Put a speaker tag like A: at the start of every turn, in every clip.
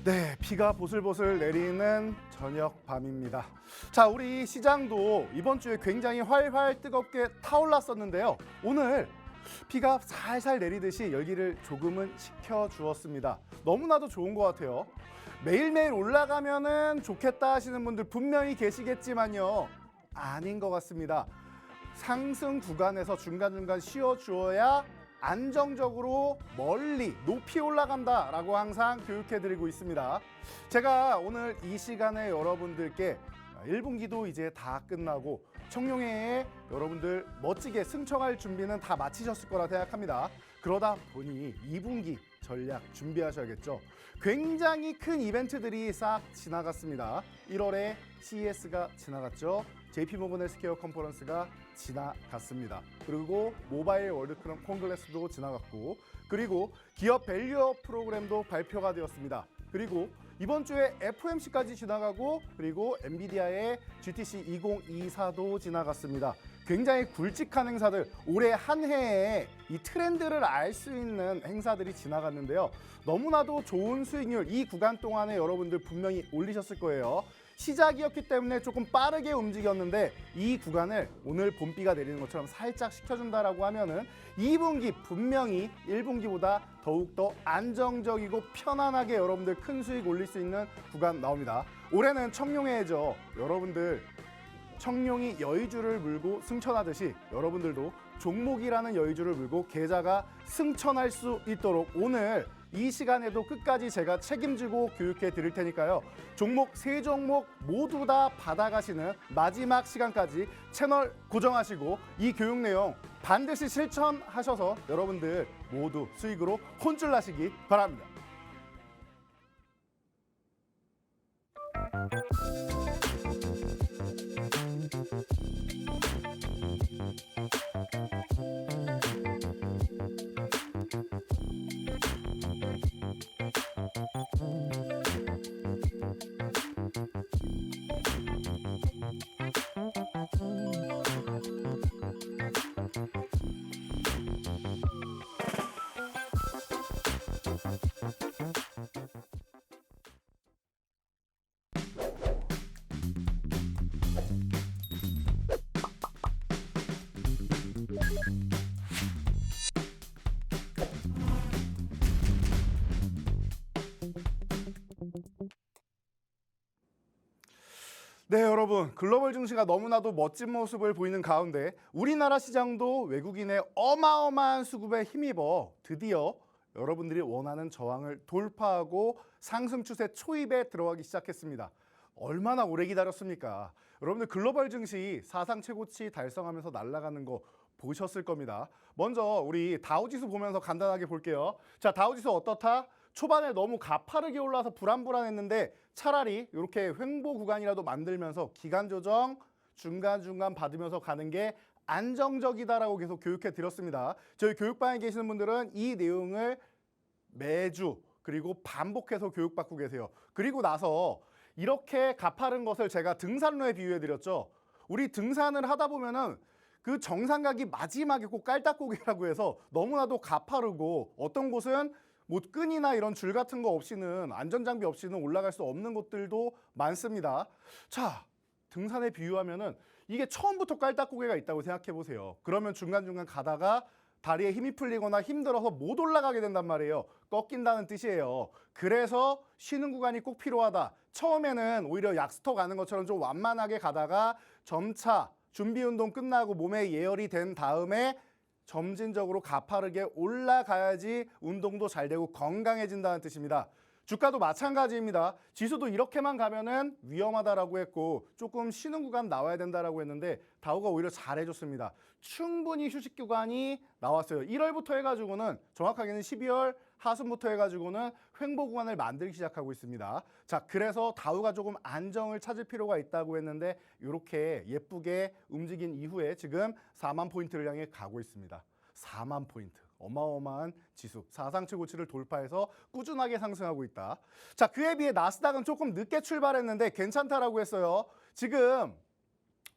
A: 네, 비가 보슬보슬 내리는 저녁 밤입니다. 자, 우리 시장도 이번 주에 굉장히 활활 뜨겁게 타올랐었는데요. 오늘 비가 살살 내리듯이 열기를 조금은 식혀주었습니다. 너무나도 좋은 것 같아요. 매일매일 올라가면은 좋겠다 하시는 분들 분명히 계시겠지만요. 아닌 것 같습니다. 상승 구간에서 중간중간 쉬어주어야 안정적으로 멀리 높이 올라간다라고 항상 교육해드리고 있습니다. 제가 오늘 이 시간에 여러분들께 1분기도 이제 다 끝나고 청룡회에 여러분들 멋지게 승천할 준비는 다 마치셨을 거라 생각합니다. 그러다 보니 2분기 전략 준비하셔야겠죠. 굉장히 큰 이벤트들이 싹 지나갔습니다. 1월에 CES가 지나갔죠. JP모건 헬스케어 컨퍼런스가 지나갔습니다. 그리고 모바일 월드 콩글레스도 지나갔고, 그리고 기업 밸류업 프로그램도 발표가 되었습니다. 그리고 이번 주에 FOMC까지 지나가고, 그리고 엔비디아의 GTC 2024도 지나갔습니다. 굉장히 굵직한 행사들, 올해 한 해에 이 트렌드를 알 수 있는 행사들이 지나갔는데요. 너무나도 좋은 수익률, 이 구간 동안에 여러분들 분명히 올리셨을 거예요. 시작이었기 때문에 조금 빠르게 움직였는데 이 구간을 오늘 봄비가 내리는 것처럼 살짝 식혀준다라고 하면은 2분기 분명히 1분기보다 더욱더 안정적이고 편안하게 여러분들 큰 수익 올릴 수 있는 구간 나옵니다. 올해는 청룡회죠. 여러분들 청룡이 여의주를 물고 승천하듯이 여러분들도 종목이라는 여의주를 물고 계좌가 승천할 수 있도록 오늘 이 시간에도 끝까지 제가 책임지고 교육해 드릴 테니까요. 종목 세 종목 모두 다 받아가시는 마지막 시간까지 채널 고정하시고 이 교육 내용 반드시 실천하셔서 여러분들 모두 수익으로 혼쭐 나시기 바랍니다. 네, 여러분, 글로벌 증시가 너무나도 멋진 모습을 보이는 가운데 우리나라 시장도 외국인의 어마어마한 수급에 힘입어 드디어 여러분들이 원하는 저항을 돌파하고 상승 추세 초입에 들어가기 시작했습니다. 얼마나 오래 기다렸습니까? 여러분들 글로벌 증시 사상 최고치 달성하면서 날아가는 거 보셨을 겁니다. 먼저 우리 다우지수 보면서 간단하게 볼게요. 자, 다우지수 어떻다? 초반에 너무 가파르게 올라서 불안불안했는데 차라리 이렇게 횡보 구간이라도 만들면서 기간 조정 중간중간 받으면서 가는 게 안정적이다라고 계속 교육해 드렸습니다. 저희 교육방에 계시는 분들은 이 내용을 매주 그리고 반복해서 교육받고 계세요. 그리고 나서 이렇게 가파른 것을 제가 등산로에 비유해 드렸죠. 우리 등산을 하다 보면은 그 정상각이 마지막에 꼭 깔딱고개라고 해서 너무나도 가파르고 어떤 곳은 뭐 끈이나 이런 줄 같은 거 없이는 안전장비 없이는 올라갈 수 없는 곳들도 많습니다. 자, 등산에 비유하면은 이게 처음부터 깔딱고개가 있다고 생각해 보세요. 그러면 중간중간 가다가 다리에 힘이 풀리거나 힘들어서 못 올라가게 된단 말이에요. 꺾인다는 뜻이에요. 그래서 쉬는 구간이 꼭 필요하다. 처음에는 오히려 약스터 가는 것처럼 좀 완만하게 가다가 점차 준비 운동 끝나고 몸에 예열이 된 다음에 점진적으로 가파르게 올라가야지 운동도 잘 되고 건강해진다는 뜻입니다. 주가도 마찬가지입니다. 지수도 이렇게만 가면은 위험하다라고 했고 조금 쉬는 구간 나와야 된다라고 했는데 다우가 오히려 잘해줬습니다. 충분히 휴식 구간이 나왔어요. 1월부터 해가지고는 정확하게는 12월 하순부터 해가지고는 횡보 구간을 만들기 시작하고 있습니다. 자, 그래서 다우가 조금 안정을 찾을 필요가 있다고 했는데 이렇게 예쁘게 움직인 이후에 지금 4만 포인트를 향해 가고 있습니다. 4만 포인트. 어마어마한 지수, 사상 최고치를 돌파해서 꾸준하게 상승하고 있다. 자, 그에 비해 나스닥은 조금 늦게 출발했는데 괜찮다라고 했어요. 지금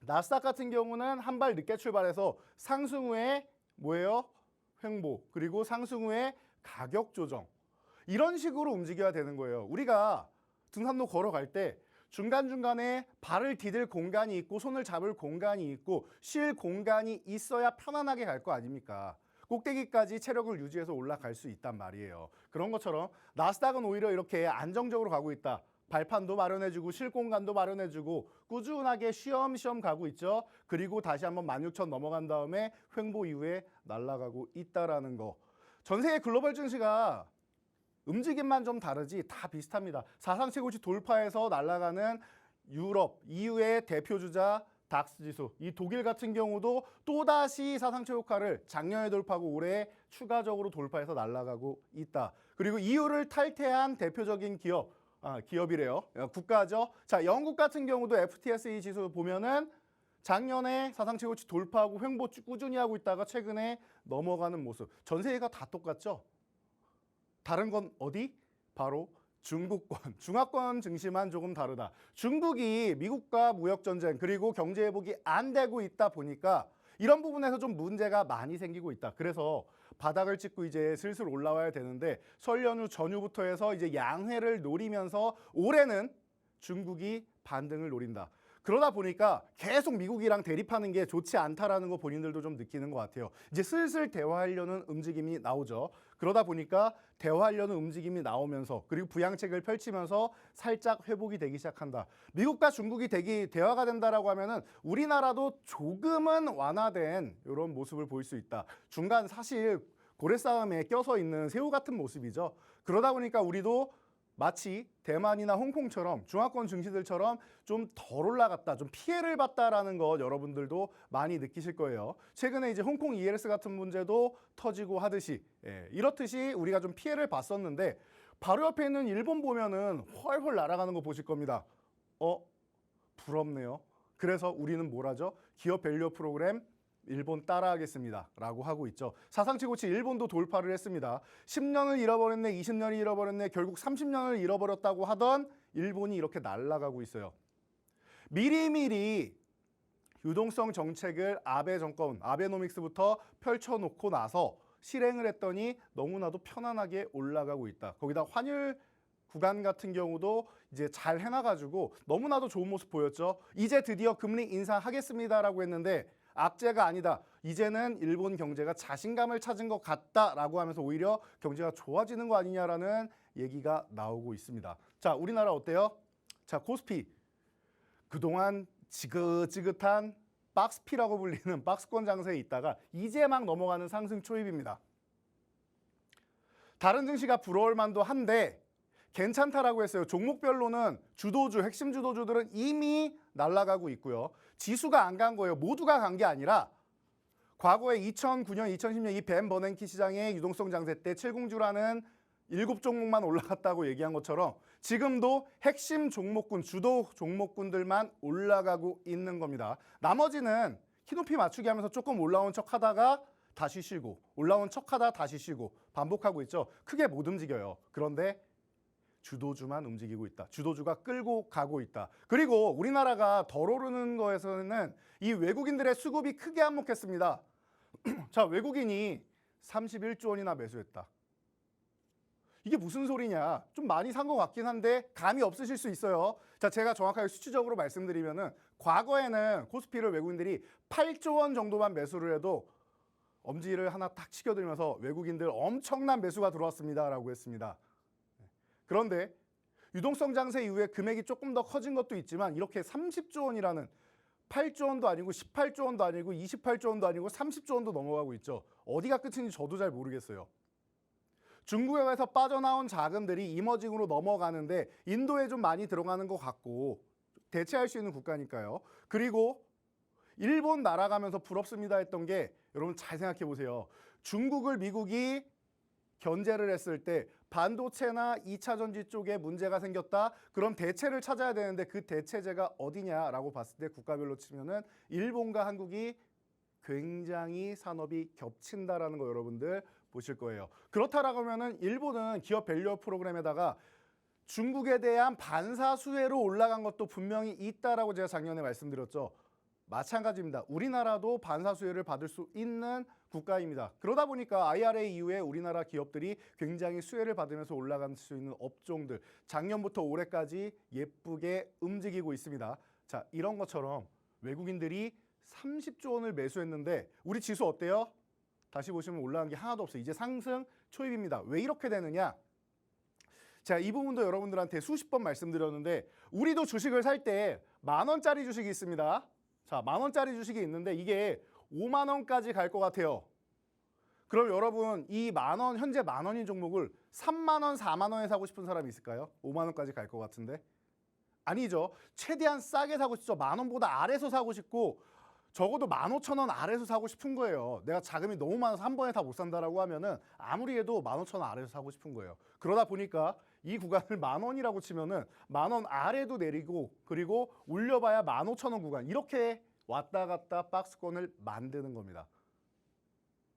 A: 나스닥 같은 경우는 한 발 늦게 출발해서 상승 후에 뭐예요? 횡보, 그리고 상승 후에 가격 조정. 이런 식으로 움직여야 되는 거예요. 우리가 등산로 걸어갈 때 중간중간에 발을 디딜 공간이 있고 손을 잡을 공간이 있고 쉴 공간이 있어야 편안하게 갈 거 아닙니까? 꼭대기까지 체력을 유지해서 올라갈 수 있단 말이에요. 그런 것처럼 나스닥은 오히려 이렇게 안정적으로 가고 있다. 발판도 마련해주고 쉴 공간도 마련해주고 꾸준하게 쉬엄쉬엄 가고 있죠. 그리고 다시 한번 16,000 넘어간 다음에 횡보 이후에 날아가고 있다라는 거. 전 세계 글로벌 증시가 움직임만 좀 다르지 다 비슷합니다. 사상 최고치 돌파해서 날아가는 유럽, EU의 대표 주자 닥스 지수, 이 독일 같은 경우도 또다시 사상 최고가를 작년에 돌파하고 올해 추가적으로 돌파해서 날아가고 있다. 그리고 EU를 탈퇴한 대표적인 기업이래요. 국가죠. 자, 영국 같은 경우도 FTSE 지수 보면은 작년에 사상 최고치 돌파하고 횡보 꾸준히 하고 있다가 최근에 넘어가는 모습. 전 세계가 다 똑같죠. 다른 건 어디? 바로 중국권, 중화권 증시만 조금 다르다. 중국이 미국과 무역 전쟁 그리고 경제 회복이 안 되고 있다 보니까 이런 부분에서 좀 문제가 많이 생기고 있다. 그래서 바닥을 찍고 이제 슬슬 올라와야 되는데 설 연휴 전후부터 해서 이제 양회를 노리면서 올해는 중국이 반등을 노린다. 그러다 보니까 계속 미국이랑 대립하는 게 좋지 않다라는 거 본인들도 좀 느끼는 것 같아요. 이제 슬슬 대화하려는 움직임이 나오죠. 그러다 보니까 대화하려는 움직임이 나오면서 그리고 부양책을 펼치면서 살짝 회복이 되기 시작한다. 미국과 중국이 대화가 된다라고 하면은 우리나라도 조금은 완화된 이런 모습을 보일 수 있다. 중간 사실 고래 싸움에 껴서 있는 새우 같은 모습이죠. 그러다 보니까 우리도 마치 대만이나 홍콩처럼 중화권 증시들처럼 좀 덜 올라갔다, 좀 피해를 봤다라는 것 여러분들도 많이 느끼실 거예요. 최근에 이제 홍콩 ELS 같은 문제도 터지고 하듯이 이렇듯이 우리가 좀 피해를 봤었는데 바로 옆에 있는 일본 보면은 훨훨 날아가는 거 보실 겁니다. 부럽네요. 그래서 우리는 뭘 하죠? 기업 밸류 프로그램 일본 따라하겠습니다 라고 하고 있죠. 사상 최고치 일본도 돌파를 했습니다. 10년을 잃어버렸네, 20년을 잃어버렸네, 결국 30년을 잃어버렸다고 하던 일본이 이렇게 날아가고 있어요. 미리미리 유동성 정책을 아베 정권, 아베노믹스부터 펼쳐놓고 나서 실행을 했더니 너무나도 편안하게 올라가고 있다. 거기다 환율 구간 같은 경우도 이제 잘 해놔가지고 너무나도 좋은 모습 보였죠. 이제 드디어 금리 인상하겠습니다라고 했는데 악재가 아니다. 이제는 일본 경제가 자신감을 찾은 것 같다라고 하면서 오히려 경제가 좋아지는 거 아니냐라는 얘기가 나오고 있습니다. 자, 우리나라 어때요? 자, 코스피. 그동안 지긋지긋한 박스피라고 불리는 박스권 장세에 있다가 이제 막 넘어가는 상승 초입입니다. 다른 증시가 부러울 만도 한데 괜찮다라고 했어요. 종목별로는 주도주, 핵심 주도주들은 이미 날아가고 있고요. 지수가 안 간 거예요. 모두가 간 게 아니라 과거에 2009년, 2010년 이 벤 버냉키 시장의 유동성 장세 때 7공주라는 7종목만 올라갔다고 얘기한 것처럼 지금도 핵심 종목군, 주도 종목군들만 올라가고 있는 겁니다. 나머지는 키높이 맞추기 하면서 조금 올라온 척 하다가 다시 쉬고 올라온 척 하다가 다시 쉬고 반복하고 있죠. 크게 못 움직여요. 그런데 주도주만 움직이고 있다. 주도주가 끌고 가고 있다. 그리고 우리나라가 덜 오르는 거에서는 이 외국인들의 수급이 크게 한몫했습니다. 자, 외국인이 31조 원이나 매수했다. 이게 무슨 소리냐? 좀 많이 산 것 같긴 한데 감이 없으실 수 있어요. 자, 제가 정확하게 수치적으로 말씀드리면은 과거에는 코스피를 외국인들이 8조 원 정도만 매수를 해도 엄지를 하나 딱 치켜들면서 외국인들 엄청난 매수가 들어왔습니다라고 했습니다. 그런데 유동성 장세 이후에 금액이 조금 더 커진 것도 있지만 이렇게 30조 원이라는 8조 원도 아니고 18조 원도 아니고 28조 원도 아니고 30조 원도 넘어가고 있죠. 어디가 끝인지 저도 잘 모르겠어요. 중국에서 빠져나온 자금들이 이머징으로 넘어가는데 인도에 좀 많이 들어가는 것 같고 대체할 수 있는 국가니까요. 그리고 일본 날아가면서 부럽습니다 했던 게 여러분 잘 생각해 보세요. 중국을 미국이 견제를 했을 때 반도체나 2차 전지 쪽에 문제가 생겼다. 그럼 대체를 찾아야 되는데 그 대체제가 어디냐라고 봤을 때 국가별로 치면은 일본과 한국이 굉장히 산업이 겹친다라는 거 여러분들 보실 거예요. 그렇다라고 하면은 일본은 기업 밸류 프로그램에다가 중국에 대한 반사수혜로 올라간 것도 분명히 있다라고 제가 작년에 말씀드렸죠. 마찬가지입니다. 우리나라도 반사수혜를 받을 수 있는 국가입니다. 그러다 보니까 IRA 이후에 우리나라 기업들이 굉장히 수혜를 받으면서 올라갈 수 있는 업종들, 작년부터 올해까지 예쁘게 움직이고 있습니다. 자, 이런 것처럼 외국인들이 30조 원을 매수했는데 우리 지수 어때요? 다시 보시면 올라간 게 하나도 없어요. 이제 상승 초입입니다. 왜 이렇게 되느냐? 자, 이 부분도 여러분들한테 수십 번 말씀드렸는데 우리도 주식을 살 때 10,000원짜리 주식이 있습니다. 자, 10,000원짜리 주식이 있는데 이게 5만 원까지 갈 것 같아요. 그럼 여러분 이 만원, 현재 10,000원인 종목을 3만 원, 4만 원에 사고 싶은 사람이 있을까요? 5만 원까지 갈 것 같은데? 아니죠. 최대한 싸게 사고 싶죠. 10,000원보다 아래서 사고 싶고 적어도 15,000원 아래서 사고 싶은 거예요. 내가 자금이 너무 많아서 한 번에 다 못 산다라고 하면은 아무리 해도 15,000원 아래서 사고 싶은 거예요. 그러다 보니까 이 구간을 10,000원이라고 치면은 10,000원 아래도 내리고 그리고 올려봐야 15,000원 구간 이렇게 왔다 갔다 박스권을 만드는 겁니다.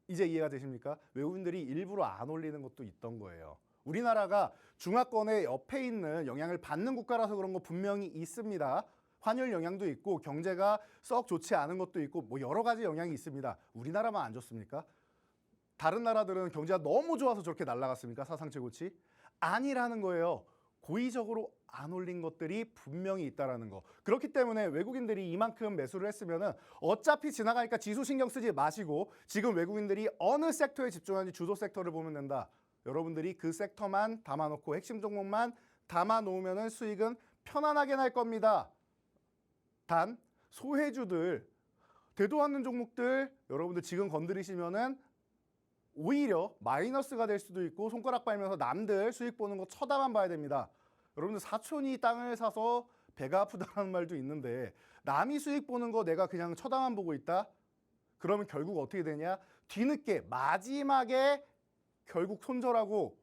A: 이제 이해가 되십니까? 외국인들이 일부러 안 올리는 것도 있던 거예요. 우리나라가 중화권의 옆에 있는 영향을 받는 국가라서 그런 거 분명히 있습니다. 환율 영향도 있고 경제가 썩 좋지 않은 것도 있고 뭐 여러 가지 영향이 있습니다. 우리나라만 안 좋습니까? 다른 나라들은 경제가 너무 좋아서 저렇게 날아갔습니까? 사상 최고치? 아니라는 거예요. 고의적으로 안 올린 것들이 분명히 있다라는 거. 그렇기 때문에 외국인들이 이만큼 매수를 했으면은 어차피 지나가니까 지수 신경 쓰지 마시고 지금 외국인들이 어느 섹터에 집중하는지 주도 섹터를 보면 된다. 여러분들이 그 섹터만 담아놓고 핵심 종목만 담아놓으면은 수익은 편안하게 날 겁니다. 단 소해주들 되도 않는 종목들 여러분들 지금 건드리시면은 오히려 마이너스가 될 수도 있고 손가락 빨면서 남들 수익 보는 거 쳐다만 봐야 됩니다. 여러분들 사촌이 땅을 사서 배가 아프다는 말도 있는데 남이 수익 보는 거 내가 그냥 쳐다만 보고 있다? 그러면 결국 어떻게 되냐? 뒤늦게 마지막에 결국 손절하고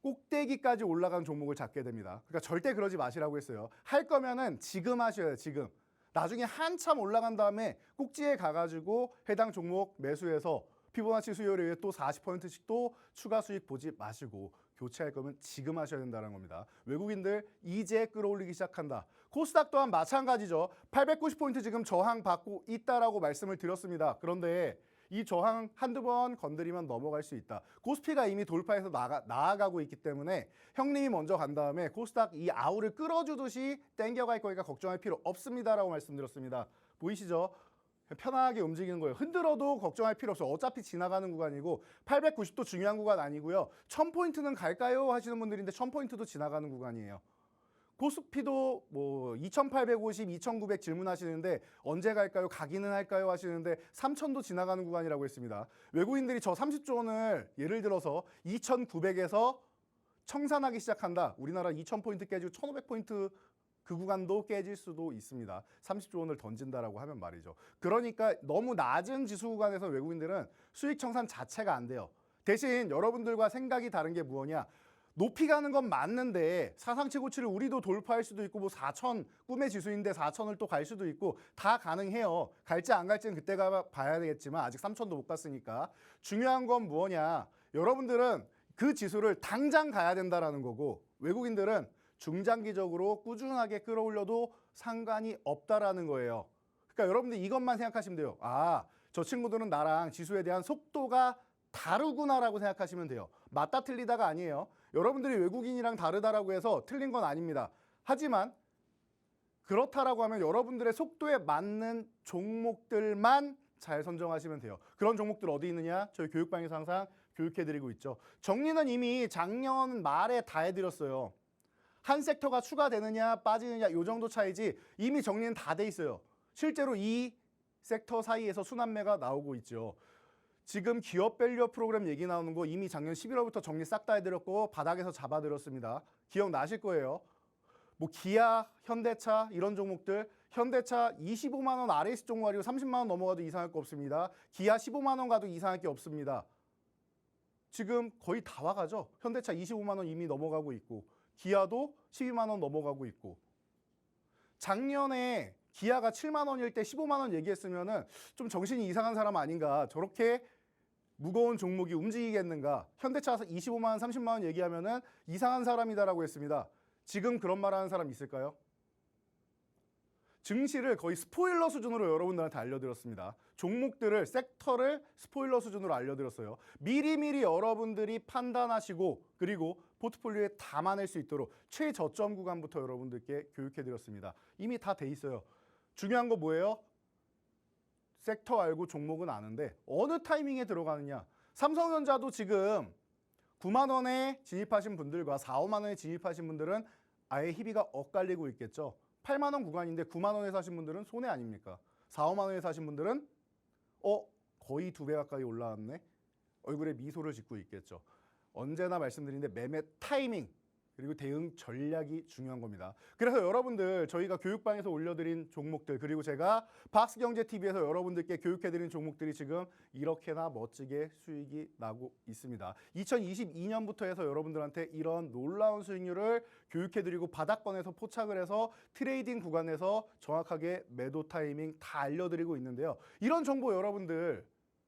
A: 꼭대기까지 올라간 종목을 잡게 됩니다. 그러니까 절대 그러지 마시라고 했어요. 할 거면은 지금 하셔야 돼요. 지금. 나중에 한참 올라간 다음에 꼭지에 가가지고 해당 종목 매수해서 피보나치 수요일에 또 40%씩 또 추가 수익 보지 마시고 교체할 거면 지금 하셔야 된다는 겁니다. 외국인들 이제 끌어올리기 시작한다. 코스닥 또한 마찬가지죠. 890포인트 지금 저항 받고 있다라고 말씀을 드렸습니다. 그런데 이 저항 한두 번 건드리면 넘어갈 수 있다. 코스피가 이미 돌파해서 나아가고 있기 때문에 형님이 먼저 간 다음에 코스닥 이 아우를 끌어주듯이 땡겨갈 거니까 걱정할 필요 없습니다라고 말씀드렸습니다. 보이시죠? 편안하게 움직이는 거예요. 흔들어도 걱정할 필요 없어요. 어차피 지나가는 구간이고 890도 중요한 구간 아니고요. 1000포인트는 갈까요? 하시는 분들인데 1000포인트도 지나가는 구간이에요. 코스피도 뭐 2850, 2900 질문하시는데 언제 갈까요? 가기는 할까요? 하시는데 3000도 지나가는 구간이라고 했습니다. 외국인들이 저 30조 원을 예를 들어서 2900에서 청산하기 시작한다. 우리나라 2000포인트 깨지고 1500포인트 그 구간도 깨질 수도 있습니다. 30조 원을 던진다라고 하면 말이죠. 그러니까 너무 낮은 지수 구간에서 외국인들은 수익 청산 자체가 안 돼요. 대신 여러분들과 생각이 다른 게 무엇이냐? 높이 가는 건 맞는데 사상 최고치를 우리도 돌파할 수도 있고 뭐 4천 꿈의 지수인데 4천을 또 갈 수도 있고 다 가능해요. 갈지 안 갈지는 그때가 봐야 되겠지만 아직 3천도 못 갔으니까 중요한 건 무엇이냐? 여러분들은 그 지수를 당장 가야 된다라는 거고 외국인들은 중장기적으로 꾸준하게 끌어올려도 상관이 없다라는 거예요. 그러니까 여러분들 이것만 생각하시면 돼요. 아, 저 친구들은 나랑 지수에 대한 속도가 다르구나라고 생각하시면 돼요. 맞다 틀리다가 아니에요. 여러분들이 외국인이랑 다르다라고 해서 틀린 건 아닙니다. 하지만 그렇다라고 하면 여러분들의 속도에 맞는 종목들만 잘 선정하시면 돼요. 그런 종목들 어디 있느냐? 저희 교육방에서 항상 교육해드리고 있죠. 정리는 이미 작년 말에 다 해드렸어요. 한 섹터가 추가되느냐 빠지느냐 이 정도 차이지 이미 정리는 다 돼 있어요. 실제로 이 섹터 사이에서 순환매가 나오고 있죠. 지금 기업 밸류 프로그램 얘기 나오는 거 이미 작년 11월부터 정리 싹 다 해드렸고 바닥에서 잡아드렸습니다. 기억나실 거예요. 뭐 기아, 현대차 이런 종목들 현대차 25만 원 아래 있을 종목 아니고 30만 원 넘어가도 이상할 거 없습니다. 기아 15만 원 가도 이상할 게 없습니다. 지금 거의 다 와가죠. 현대차 25만 원 이미 넘어가고 있고 기아도 12만 원 넘어가고 있고 작년에 기아가 7만 원일 때 15만 원 얘기했으면은 좀 정신이 이상한 사람 아닌가 저렇게 무거운 종목이 움직이겠는가 현대차 25만 원 30만 원 얘기하면은 이상한 사람이다라고 했습니다. 지금 그런 말 하는 사람 있을까요? 증시를 거의 스포일러 수준으로 여러분들한테 알려드렸습니다. 종목들을, 섹터를 스포일러 수준으로 알려드렸어요. 미리미리 여러분들이 판단하시고 그리고 포트폴리오에 담아낼 수 있도록 최저점 구간부터 여러분들께 교육해드렸습니다. 이미 다 돼 있어요. 중요한 거 뭐예요? 섹터 알고 종목은 아는데 어느 타이밍에 들어가느냐. 삼성전자도 지금 9만 원에 진입하신 분들과 4, 5만 원에 진입하신 분들은 아예 희비가 엇갈리고 있겠죠. 8만 원 구간인데 9만 원에 사신 분들은 손해 아닙니까? 4, 5만 원에 사신 분들은 거의 2배 가까이 올라왔네. 얼굴에 미소를 짓고 있겠죠. 언제나 말씀드리는데 매매 타이밍 그리고 대응 전략이 중요한 겁니다. 그래서 여러분들 저희가 교육방에서 올려드린 종목들 그리고 제가 박스경제TV에서 여러분들께 교육해드린 종목들이 지금 이렇게나 멋지게 수익이 나고 있습니다. 2022년부터 해서 여러분들한테 이런 놀라운 수익률을 교육해드리고 바닥권에서 포착을 해서 트레이딩 구간에서 정확하게 매도 타이밍 다 알려드리고 있는데요. 이런 정보 여러분들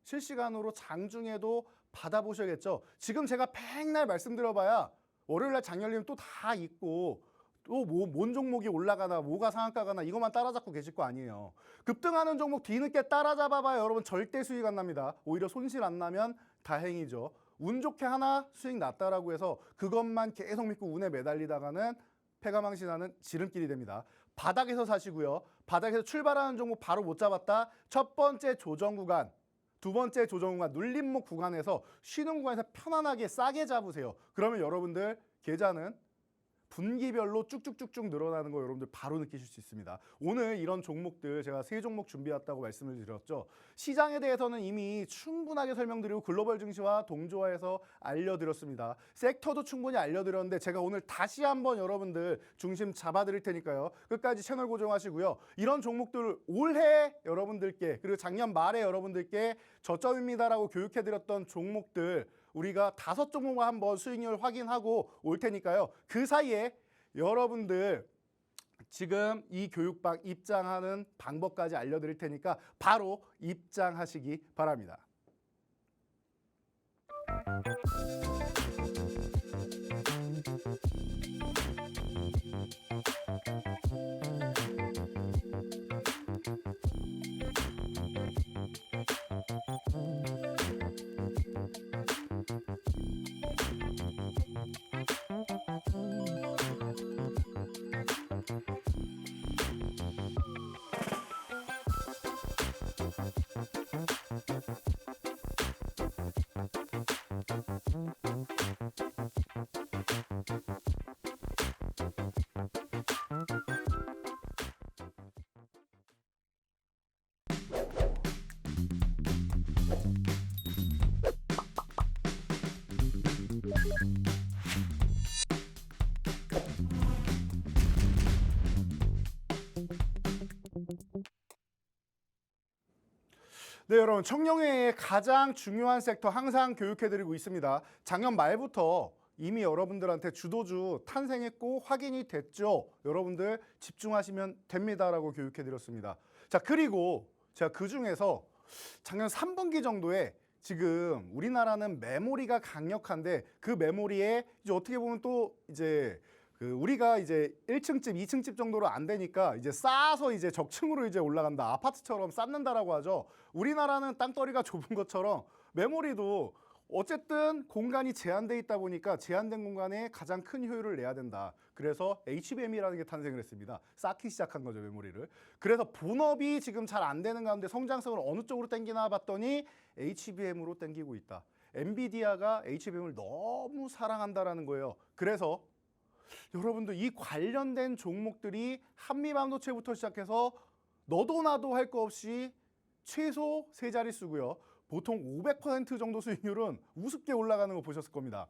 A: 실시간으로 장중에도 받아보셔야겠죠. 지금 제가 백날 말씀드려봐야 월요일날 장열림 또 다 있고 또 뭔 종목이 올라가나 뭐가 상한가가나 이것만 따라잡고 계실 거 아니에요. 급등하는 종목 뒤늦게 따라잡아봐야 여러분 절대 수익 안 납니다. 오히려 손실 안 나면 다행이죠. 운 좋게 하나 수익 났다라고 해서 그것만 계속 믿고 운에 매달리다가는 패가망신하는 지름길이 됩니다. 바닥에서 사시고요. 바닥에서 출발하는 종목 바로 못 잡았다. 첫 번째 조정 구간, 두 번째 조정 구간, 눌림목 구간에서 쉬는 구간에서 편안하게 싸게 잡으세요. 그러면 여러분들 계좌는 분기별로 쭉쭉쭉쭉 늘어나는 거 여러분들 바로 느끼실 수 있습니다. 오늘 이런 종목들 제가 3종목 준비했다고 말씀을 드렸죠. 시장에 대해서는 이미 충분하게 설명드리고 글로벌 증시와 동조화해서 알려드렸습니다. 섹터도 충분히 알려드렸는데 제가 오늘 다시 한번 여러분들 중심 잡아드릴 테니까요. 끝까지 채널 고정하시고요. 이런 종목들 올해 여러분들께 그리고 작년 말에 여러분들께 저점입니다라고 교육해드렸던 종목들 우리가 5종목만 한번 수익률 확인하고 올 테니까요. 그 사이에 여러분들 지금 이 교육방 입장하는 방법까지 알려드릴 테니까 바로 입장하시기 바랍니다. 네, 여러분 청룡회의 가장 중요한 섹터 항상 교육해드리고 있습니다. 작년 말부터 이미 여러분들한테 주도주 탄생했고 확인이 됐죠. 여러분들 집중하시면 됩니다라고 교육해드렸습니다. 자, 그리고 제가 그중에서 작년 3분기 정도에 지금 우리나라는 메모리가 강력한데 그 메모리에 이제 어떻게 보면 또 이제 우리가 이제 1층집, 2층집 정도로 안 되니까 이제 쌓아서 이제 적층으로 이제 올라간다. 아파트처럼 쌓는다라고 하죠. 우리나라는 땅덩어리가 좁은 것처럼 메모리도 어쨌든 공간이 제한돼 있다 보니까 제한된 공간에 가장 큰 효율을 내야 된다. 그래서 HBM이라는 게 탄생을 했습니다. 쌓기 시작한 거죠, 메모리를. 그래서 본업이 지금 잘 안 되는 가운데 성장성을 어느 쪽으로 당기나 봤더니 HBM으로 당기고 있다. 엔비디아가 HBM을 너무 사랑한다라는 거예요. 그래서 여러분들 이 관련된 종목들이 한미반도체부터 시작해서 너도 나도 할 거 없이 최소 3자릿수고요. 보통 500% 정도 수익률은 우습게 올라가는 거 보셨을 겁니다.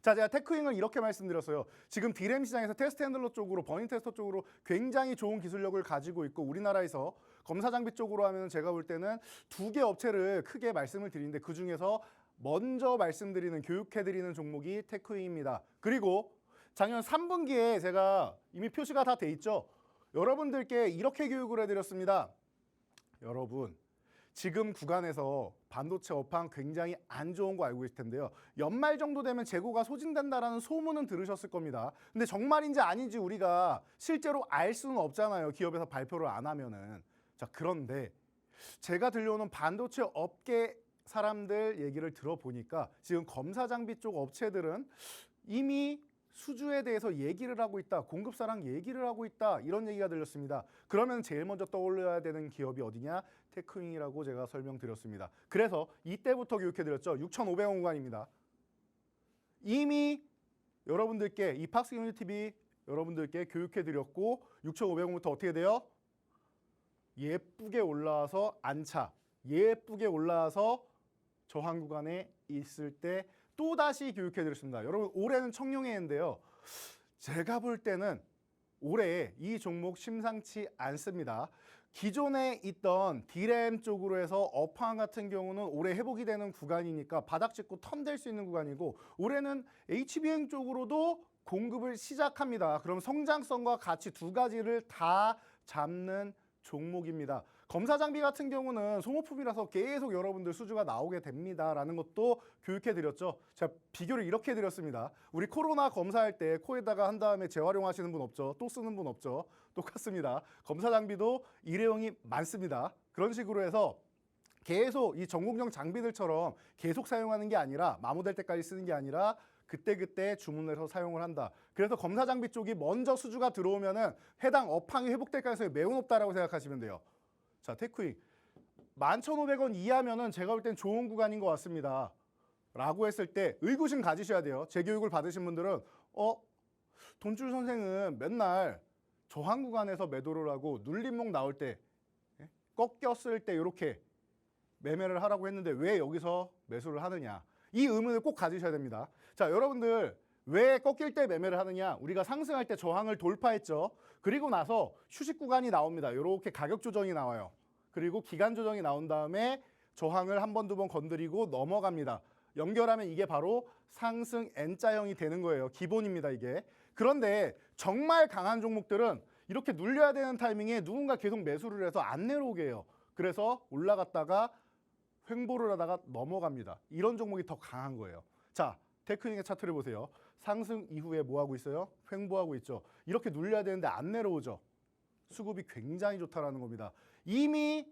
A: 자, 제가 테크윙을 이렇게 말씀드렸어요. 지금 D램 시장에서 테스트 핸들러 쪽으로, 버닝 테스터 쪽으로 굉장히 좋은 기술력을 가지고 있고 우리나라에서 검사 장비 쪽으로 하면 제가 볼 때는 2개 업체를 크게 말씀을 드리는데 그중에서 먼저 말씀드리는, 교육해드리는 종목이 테크윙입니다. 그리고 작년 3분기에 제가 이미 표시가 다 돼 있죠. 여러분들께 이렇게 교육을 해드렸습니다. 여러분, 지금 구간에서 반도체 업황 굉장히 안 좋은 거 알고 계실 텐데요. 연말 정도 되면 재고가 소진된다라는 소문은 들으셨을 겁니다. 근데 정말인지 아닌지 우리가 실제로 알 수는 없잖아요. 기업에서 발표를 안 하면은. 자, 그런데 제가 들려오는 반도체 업계 사람들 얘기를 들어보니까 지금 검사 장비 쪽 업체들은 이미 수주에 대해서 얘기를 하고 있다. 공급사랑 얘기를 하고 있다. 이런 얘기가 들렸습니다. 그러면 제일 먼저 떠올려야 되는 기업이 어디냐? 테크윙이라고 제가 설명드렸습니다. 그래서 이때부터 교육해드렸죠. 6,500원 구간입니다. 이미 여러분들께 이 팍스 유니티비 여러분들께 교육해드렸고 6,500원부터 어떻게 돼요? 예쁘게 올라와서 안차. 예쁘게 올라와서 저항 구간에 있을 때 또다시 교육해드렸습니다. 여러분 올해는 청룡해인데요. 제가 볼 때는 올해 이 종목 심상치 않습니다. 기존에 있던 D램 쪽으로 해서 업황 같은 경우는 올해 회복이 되는 구간이니까 바닥 짚고 턴될 수 있는 구간이고 올해는 HBM 쪽으로도 공급을 시작합니다. 그럼 성장성과 가치 두 가지를 다 잡는 종목입니다. 검사 장비 같은 경우는 소모품이라서 계속 여러분들 수주가 나오게 됩니다라는 것도 교육해드렸죠. 제가 비교를 이렇게 해드렸습니다. 우리 코로나 검사할 때 코에다가 한 다음에 재활용하시는 분 없죠. 또 쓰는 분 없죠. 똑같습니다. 검사 장비도 일회용이 많습니다. 그런 식으로 해서 계속 이 전공용 장비들처럼 계속 사용하는 게 아니라 마모될 때까지 쓰는 게 아니라 그때그때 주문을 해서 사용을 한다. 그래서 검사 장비 쪽이 먼저 수주가 들어오면은 해당 업황이 회복될 가능성이 매우 높다라고 생각하시면 돼요. 자, 테크윙 11,500원 이하면은 제가 볼 땐 좋은 구간인 것 같습니다. 라고 했을 때 의구심 가지셔야 돼요. 재교육을 받으신 분들은 돈줄 선생은 맨날 저항 구간에서 매도를 하고 눌림목 나올 때 꺾였을 때 이렇게 매매를 하라고 했는데 왜 여기서 매수를 하느냐. 이 의문을 꼭 가지셔야 됩니다. 자, 여러분들 왜 꺾일 때 매매를 하느냐? 우리가 상승할 때 저항을 돌파했죠. 그리고 나서 휴식 구간이 나옵니다. 이렇게 가격 조정이 나와요. 그리고 기간 조정이 나온 다음에 저항을 한 번, 두 번 건드리고 넘어갑니다. 연결하면 이게 바로 상승 N자형이 되는 거예요. 기본입니다, 이게. 그런데 정말 강한 종목들은 이렇게 눌려야 되는 타이밍에 누군가 계속 매수를 해서 안 내려오게 해요. 그래서 올라갔다가 횡보를 하다가 넘어갑니다. 이런 종목이 더 강한 거예요. 자, 테크닉의 차트를 보세요. 상승 이후에 뭐 하고 있어요? 횡보하고 있죠. 이렇게 눌려야 되는데 안 내려오죠. 수급이 굉장히 좋다라는 겁니다. 이미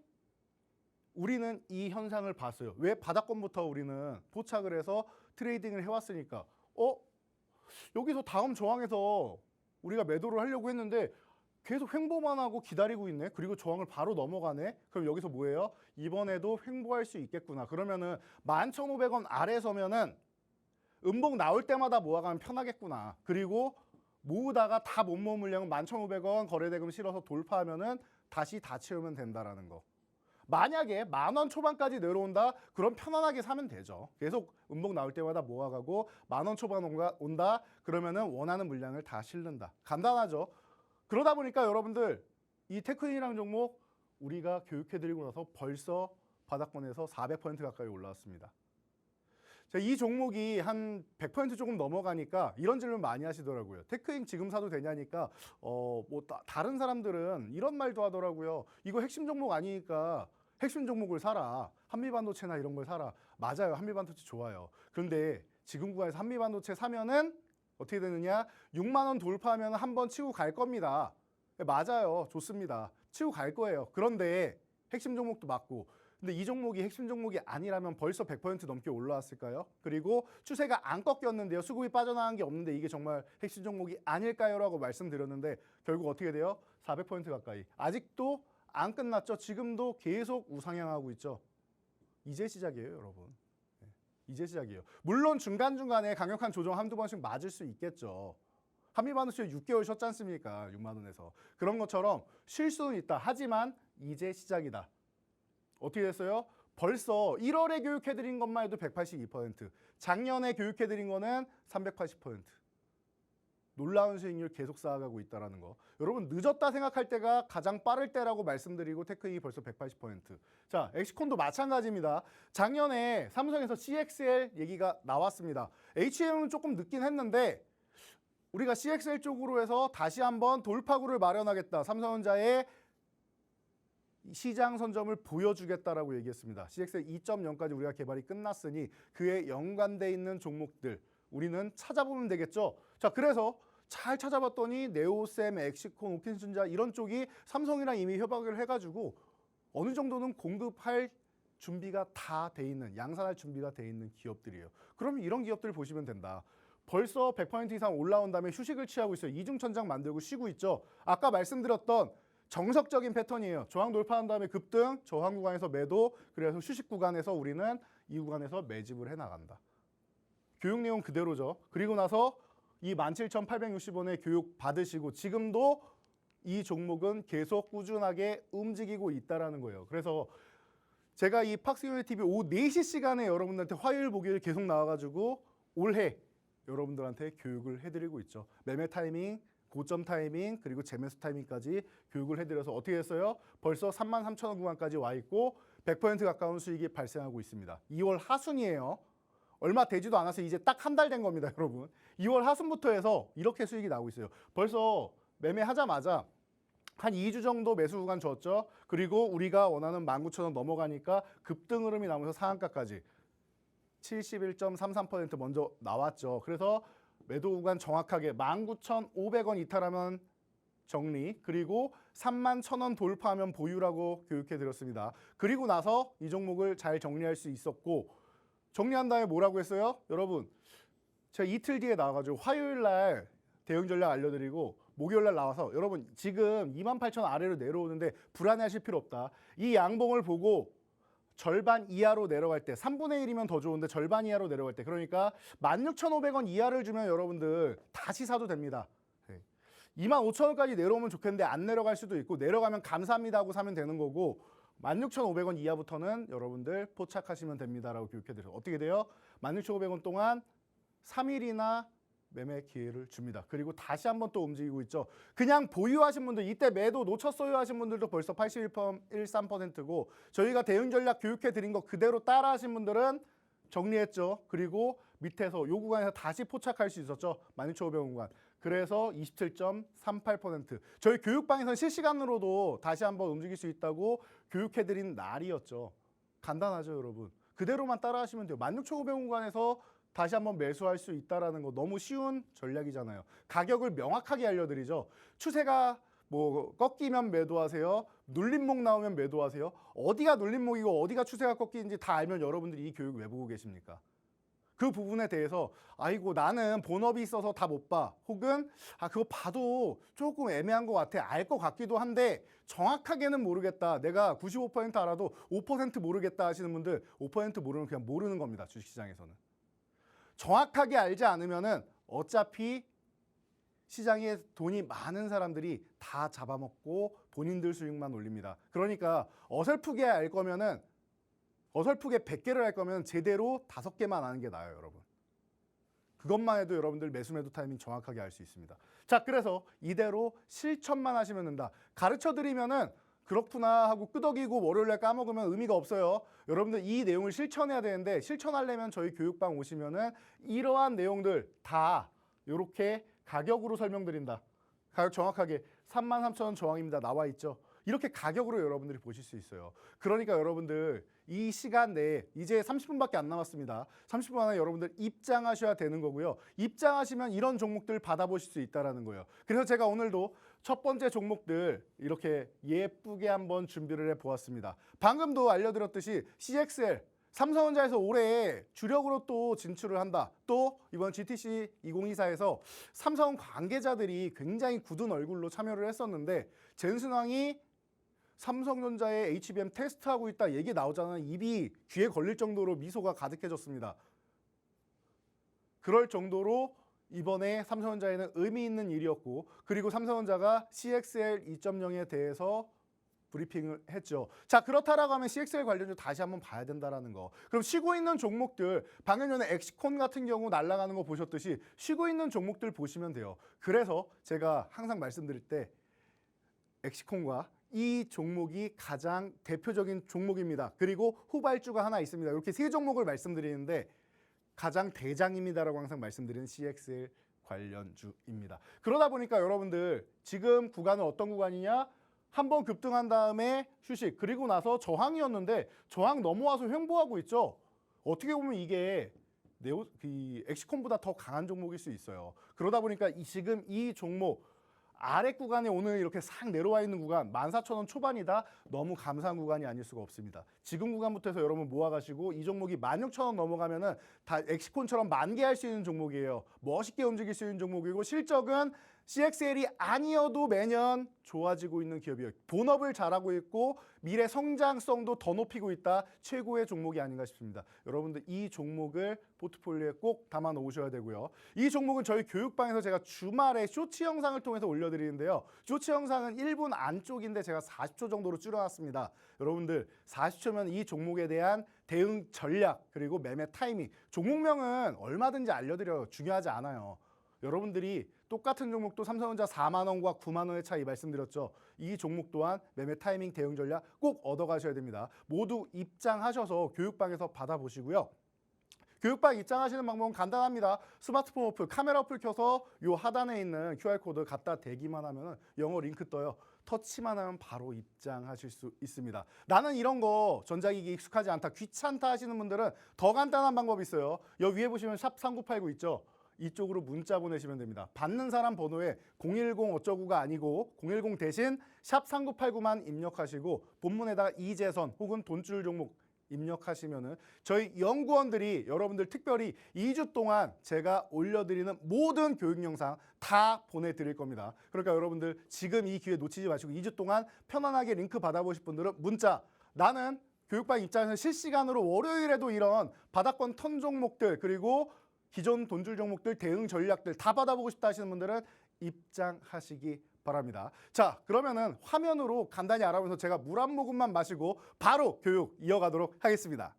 A: 우리는 이 현상을 봤어요. 왜? 바닥권부터 우리는 포착을 해서 트레이딩을 해왔으니까. 여기서 다음 저항에서 우리가 매도를 하려고 했는데 계속 횡보만 하고 기다리고 있네. 그리고 저항을 바로 넘어가네. 그럼 여기서 뭐예요? 이번에도 횡보할 수 있겠구나. 그러면은 11,500원 아래 서면은 음봉 나올 때마다 모아가면 편하겠구나. 그리고 모으다가 다 못 모은 물량은 11,500원 거래대금 실어서 돌파하면은 다시 다 채우면 된다라는 거. 만약에 10,000원 초반까지 내려온다? 그럼 편안하게 사면 되죠. 계속 음봉 나올 때마다 모아가고 10,000원 초반 온다? 그러면은 원하는 물량을 다 실른다. 간단하죠. 그러다 보니까 여러분들 이 테크닉이라는 종목 우리가 교육해드리고 나서 벌써 바닥권에서 400% 가까이 올라왔습니다. 자, 이 종목이 한 100% 조금 넘어가니까 이런 질문 많이 하시더라고요. 테크잉 지금 사도 되냐니까 다른 사람들은 이런 말도 하더라고요. 이거 핵심 종목 아니니까 핵심 종목을 사라. 한미반도체나 이런 걸 사라. 맞아요. 한미반도체 좋아요. 그런데 지금 구간에서 한미반도체 사면은 어떻게 되느냐? 6만 원 돌파하면 한번 치고 갈 겁니다. 맞아요. 좋습니다. 치고 갈 거예요. 그런데 핵심 종목도 맞고 근데 이 종목이 핵심 종목이 아니라면 벌써 100% 넘게 올라왔을까요? 그리고 추세가 안 꺾였는데요. 수급이 빠져나간 게 없는데 이게 정말 핵심 종목이 아닐까요? 라고 말씀드렸는데 결국 어떻게 돼요? 400% 가까이. 아직도 안 끝났죠. 지금도 계속 우상향하고 있죠. 이제 시작이에요, 여러분. 이제 시작이에요. 물론 중간중간에 강력한 조정 한두 번씩 맞을 수 있겠죠. 한미반도체 6개월 쉬었지 않습니까? 6만 원에서. 그런 것처럼 쉴 수는 있다. 하지만 이제 시작이다. 어떻게 됐어요? 벌써 1월에 교육해드린 것만 해도 182%, 작년에 교육해드린 거는 380%. 놀라운 수익률 계속 쌓아가고 있다는 거. 여러분 늦었다 생각할 때가 가장 빠를 때라고 말씀드리고 테크닉이 벌써 180%. 자, 엑시콘도 마찬가지입니다. 작년에 삼성에서 CXL 얘기가 나왔습니다. HM은 조금 늦긴 했는데 우리가 CXL 쪽으로 해서 다시 한번 돌파구를 마련하겠다. 삼성전자의 시장 선점을 보여주겠다라고 얘기했습니다. CXL 2.0까지 우리가 개발이 끝났으니 그에 연관돼 있는 종목들 우리는 찾아보면 되겠죠. 자, 그래서 잘 찾아봤더니 네오셈, 엑시콘, 오킨순자 이런 쪽이 삼성이랑 이미 협약을 해가지고 어느 정도는 공급할 준비가 다 돼 있는, 양산할 준비가 돼 있는 기업들이에요. 그럼 이런 기업들을 보시면 된다. 벌써 100% 이상 올라온 다음에 휴식을 취하고 있어요. 이중천장 만들고 쉬고 있죠. 아까 말씀드렸던 정석적인 패턴이에요. 저항 돌파한 다음에 급등, 저항 구간에서 매도, 그래서 휴식 구간에서 우리는 이 구간에서 매집을 해나간다. 교육 내용 그대로죠. 그리고 나서 이 17,860원의 교육 받으시고 지금도 이 종목은 계속 꾸준하게 움직이고 있다는 거예요. 그래서 제가 이 팍스유니 TV 오후 4시 시간에 여러분들한테 화요일, 목요일 계속 나와가지고 올해 여러분들한테 교육을 해드리고 있죠. 매매 타이밍, 고점 타이밍, 그리고 재매수 타이밍까지 교육을 해드려서 어떻게 했어요? 벌써 33,000원 구간까지 와 있고 100% 가까운 수익이 발생하고 있습니다. 2월 하순이에요. 얼마 되지도 않아서 이제 딱 한 달 된 겁니다, 여러분. 2월 하순부터 해서 이렇게 수익이 나오고 있어요. 벌써 매매하자마자 한 2주 정도 매수 구간 줬죠. 그리고 우리가 원하는 19,000원 넘어가니까 급등 흐름이 나오면서 상한가까지 71.33% 먼저 나왔죠. 그래서 매도 구간 정확하게 19,500원 이탈하면 정리, 그리고 31,000원 돌파하면 보유라고 교육해 드렸습니다. 그리고 나서 이 종목을 잘 정리할 수 있었고, 정리한 다음에 뭐라고 했어요? 여러분, 제가 이틀 뒤에 나와가지고 화요일 날 대응 전략 알려드리고 목요일 날 나와서 여러분 지금 28,000원 아래로 내려오는데 불안해하실 필요 없다. 이 양봉을 보고 절반 이하로 내려갈 때 3분의 1이면 더 좋은데 절반 이하로 내려갈 때, 그러니까 16,500원 이하를 주면 여러분들 다시 사도 됩니다. 25,000원까지 내려오면 좋겠는데 안 내려갈 수도 있고 내려가면 감사합니다 하고 사면 되는 거고 16,500원 이하부터는 여러분들 포착하시면 됩니다라고 교육해드려요. 어떻게 돼요? 16,500원 동안 3일이나 매매 기회를 줍니다. 그리고 다시 한번 또 움직이고 있죠. 그냥 보유하신 분들, 이때 매도 놓쳤어요 하신 분들도 벌써 81.13%고 저희가 대응 전략 교육해 드린 거 그대로 따라 하신 분들은 정리했죠. 그리고 밑에서 요 구간에서 다시 포착할 수 있었죠. 16,500원 구간. 그래서 27.38%. 저희 교육방에서는 실시간으로도 다시 한번 움직일 수 있다고 교육해 드린 날이었죠. 간단하죠, 여러분. 그대로만 따라 하시면 돼요. 16,500원 구간에서 다시 한번 매수할 수 있다는 거 너무 쉬운 전략이잖아요. 가격을 명확하게 알려드리죠. 추세가 뭐 꺾이면 매도하세요. 눌림목 나오면 매도하세요. 어디가 눌림목이고 어디가 추세가 꺾이는지 다 알면 여러분들이 이 교육 왜 보고 계십니까? 그 부분에 대해서 아이고 나는 본업이 있어서 다 못 봐. 혹은 그거 봐도 조금 애매한 것 같아. 알 것 같기도 한데 정확하게는 모르겠다. 내가 95% 알아도 5% 모르겠다 하시는 분들 5% 모르면 그냥 모르는 겁니다. 주식시장에서는. 정확하게 알지 않으면은 어차피 시장에 돈이 많은 사람들이 다 잡아먹고 본인들 수익만 올립니다. 그러니까 어설프게 알 거면은 어설프게 100개를 할 거면 제대로 5개만 아는 게 나아요, 여러분. 그것만 해도 여러분들 매수 매도 타이밍 정확하게 알 수 있습니다. 자, 그래서 이대로 실천만 하시면 된다. 가르쳐 드리면은 그렇구나 하고 끄덕이고 월요일날 까먹으면 의미가 없어요. 여러분들 이 내용을 실천해야 되는데 실천하려면 저희 교육방 오시면은 이러한 내용들 다 이렇게 가격으로 설명드린다. 가격 정확하게 33,000원 저항입니다. 나와 있죠. 이렇게 가격으로 여러분들이 보실 수 있어요. 그러니까 여러분들 이 시간 내에 이제 30분밖에 안 남았습니다. 30분 안에 여러분들 입장하셔야 되는 거고요. 입장하시면 이런 종목들 받아보실 수 있다는 거예요. 그래서 제가 오늘도 첫 번째 종목들 이렇게 예쁘게 한번 준비를 해보았습니다. 방금도 알려드렸듯이 CXL, 삼성전자에서 올해 주력으로 또 진출을 한다. 또 이번 GTC 2024에서 삼성 관계자들이 굉장히 굳은 얼굴로 참여를 했었는데 젠슨왕이 삼성전자의 HBM 테스트하고 있다 얘기 나오잖아요. 입이 귀에 걸릴 정도로 미소가 가득해졌습니다. 그럴 정도로 이번에 삼성전자에는 의미 있는 일이었고, 그리고 삼성전자가 CXL 2.0에 대해서 브리핑을 했죠. 자, 그렇다라고 하면 CXL 관련주 다시 한번 봐야 된다라는 거. 그럼 쉬고 있는 종목들, 방금 전에 엑시콘 같은 경우 날아가는 거 보셨듯이 쉬고 있는 종목들 보시면 돼요. 그래서 제가 항상 말씀드릴 때 엑시콘과 이 종목이 가장 대표적인 종목입니다. 그리고 후발주가 하나 있습니다. 이렇게 세 종목을 말씀드리는데 가장 대장입니다라고 항상 말씀드리는 CXL 관련주입니다. 그러다 보니까 여러분들 지금 구간은 어떤 구간이냐? 한번 급등한 다음에 휴식, 그리고 나서 저항이었는데 저항 넘어와서 횡보하고 있죠. 어떻게 보면 이게 엑시콤보다 더 강한 종목일 수 있어요. 그러다 보니까 지금 이 종목 아래 구간에 오늘 이렇게 싹 내려와 있는 구간 14,000원 초반이다. 너무 감사한 구간이 아닐 수가 없습니다. 지금 구간부터 해서 여러분 모아가시고 이 종목이 16,000원 넘어가면은 다 엑시콘처럼 만개할 수 있는 종목이에요. 멋있게 움직일 수 있는 종목이고 실적은 CXL이 아니어도 매년 좋아지고 있는 기업이에요. 본업을 잘하고 있고 미래 성장성도 더 높이고 있다. 최고의 종목이 아닌가 싶습니다. 여러분들 이 종목을 포트폴리오에 꼭 담아 놓으셔야 되고요. 이 종목은 저희 교육방에서 제가 주말에 쇼츠 영상을 통해서 올려드리는데요. 쇼츠 영상은 1분 안쪽인데 제가 40초 정도로 줄여놨습니다. 여러분들 40초면 이 종목에 대한 대응 전략 그리고 매매 타이밍, 종목명은 얼마든지 알려드려요. 중요하지 않아요. 여러분들이 똑같은 종목도 삼성전자 4만 원과 9만 원의 차이 말씀드렸죠. 이 종목 또한 매매 타이밍 대응 전략 꼭 얻어가셔야 됩니다. 모두 입장하셔서 교육방에서 받아보시고요. 교육방 입장하시는 방법은 간단합니다. 스마트폰 어플, 카메라 어플 켜서 요 하단에 있는 QR코드 갖다 대기만 하면 영어 링크 떠요. 터치만 하면 바로 입장하실 수 있습니다. 나는 이런 거 전자기기 익숙하지 않다, 귀찮다 하시는 분들은 더 간단한 방법이 있어요. 여기 위에 보시면 샵 3989 있죠. 이쪽으로 문자 보내시면 됩니다. 받는 사람 번호에 010 어쩌구가 아니고 010 대신 샵 3989만 입력하시고 본문에다가 이재선 혹은 돈줄 종목 입력하시면은 저희 연구원들이 여러분들 특별히 2주 동안 제가 올려드리는 모든 교육 영상 다 보내드릴 겁니다. 그러니까 여러분들 지금 이 기회 놓치지 마시고 2주 동안 편안하게 링크 받아보실 분들은 문자, 나는 교육방 입장에서 실시간으로 월요일에도 이런 바닥권 턴 종목들 그리고 기존 돈줄 종목들 대응 전략들 다 받아보고 싶다 하시는 분들은 입장하시기 바랍니다. 자, 그러면은 화면으로 간단히 알아보면서 제가 물 한 모금만 마시고 바로 교육 이어가도록 하겠습니다.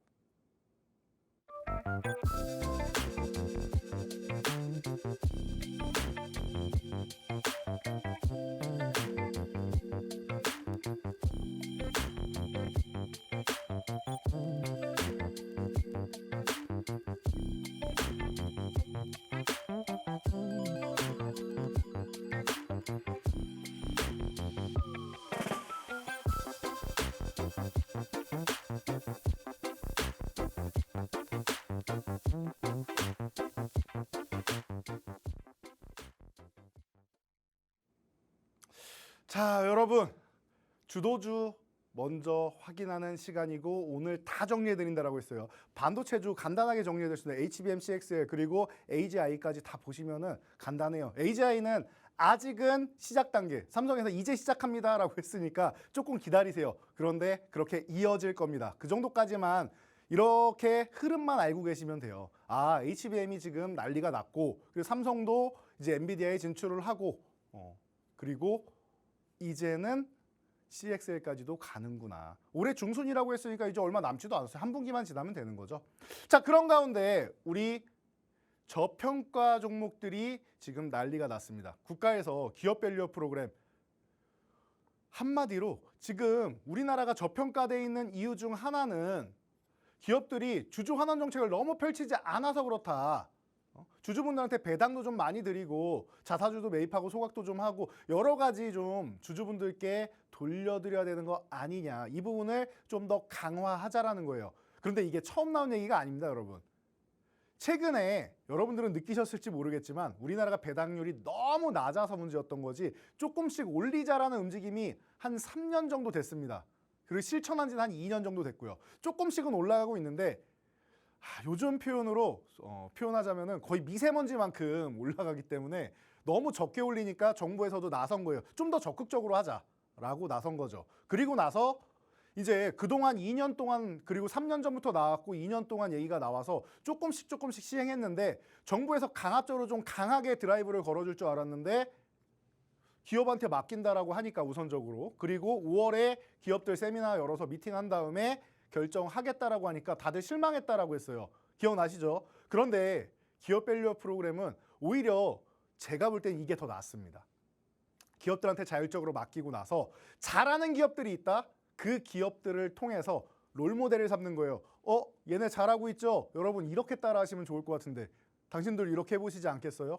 A: 자, 여러분 주도주 먼저 확인하는 시간이고 오늘 다 정리해드린다라고 했어요. 반도체주 간단하게 정리해드렸습니다. HBM, CXL 그리고 AGI까지 다 보시면은 간단해요. AGI는 아직은 시작 단계, 삼성에서 이제 시작합니다라고 했으니까 조금 기다리세요. 그런데 그렇게 이어질 겁니다. 그 정도까지만 이렇게 흐름만 알고 계시면 돼요. 아, HBM이 지금 난리가 났고 그리고 삼성도 이제 엔비디아에 진출을 하고 그리고 이제는 CXL까지도 가는구나. 올해 중순이라고 했으니까 이제 얼마 남지도 않았어요. 한 분기만 지나면 되는 거죠. 자, 그런 가운데 우리 저평가 종목들이 지금 난리가 났습니다. 국가에서 기업 밸류 프로그램, 한마디로 지금 우리나라가 저평가되어 있는 이유 중 하나는 기업들이 주주 환원 정책을 너무 펼치지 않아서 그렇다. 주주분들한테 배당도 좀 많이 드리고 자사주도 매입하고 소각도 좀 하고 여러 가지 좀 주주분들께 돌려드려야 되는 거 아니냐. 이 부분을 좀 더 강화하자라는 거예요. 그런데 이게 처음 나온 얘기가 아닙니다, 여러분. 최근에 여러분들은 느끼셨을지 모르겠지만 우리나라가 배당률이 너무 낮아서 문제였던 거지 조금씩 올리자라는 움직임이 한 3년 정도 됐습니다. 그리고 실천한 지는 한 2년 정도 됐고요. 조금씩은 올라가고 있는데 요즘 표현으로 표현하자면은 거의 미세먼지만큼 올라가기 때문에 너무 적게 올리니까 정부에서도 나선 거예요. 좀 더 적극적으로 하자라고 나선 거죠. 그리고 나서 이제 그동안 2년 동안 그리고 3년 전부터 나왔고 2년 동안 얘기가 나와서 조금씩 시행했는데 정부에서 강압적으로 좀 강하게 드라이브를 걸어줄 줄 알았는데 기업한테 맡긴다라고 하니까 우선적으로 그리고 5월에 기업들 세미나 열어서 미팅한 다음에 결정하겠다라고 하니까 다들 실망했다라고 했어요. 기억나시죠? 그런데 기업 밸류 프로그램은 오히려 제가 볼 땐 이게 더 낫습니다. 기업들한테 자율적으로 맡기고 나서 잘하는 기업들이 있다? 그 기업들을 통해서 롤모델을 삼는 거예요. 얘네 잘하고 있죠? 여러분 이렇게 따라 하시면 좋을 것 같은데 당신들 이렇게 해보시지 않겠어요?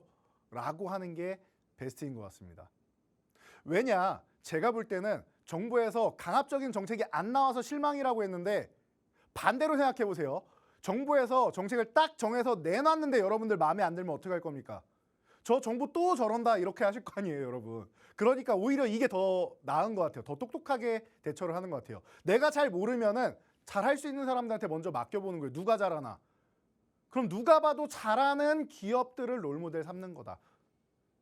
A: 라고 하는 게 베스트인 것 같습니다. 왜냐? 제가 볼 때는 정부에서 강압적인 정책이 안 나와서 실망이라고 했는데 반대로 생각해 보세요. 정부에서 정책을 딱 정해서 내놨는데 여러분들 마음에 안 들면 어떻게 할 겁니까? 저 정부 또 저런다 이렇게 하실 거 아니에요, 여러분. 그러니까 오히려 이게 더 나은 것 같아요. 더 똑똑하게 대처를 하는 것 같아요. 내가 잘 모르면은 잘할 수 있는 사람들한테 먼저 맡겨보는 거예요. 누가 잘하나. 그럼 누가 봐도 잘하는 기업들을 롤모델 삼는 거다.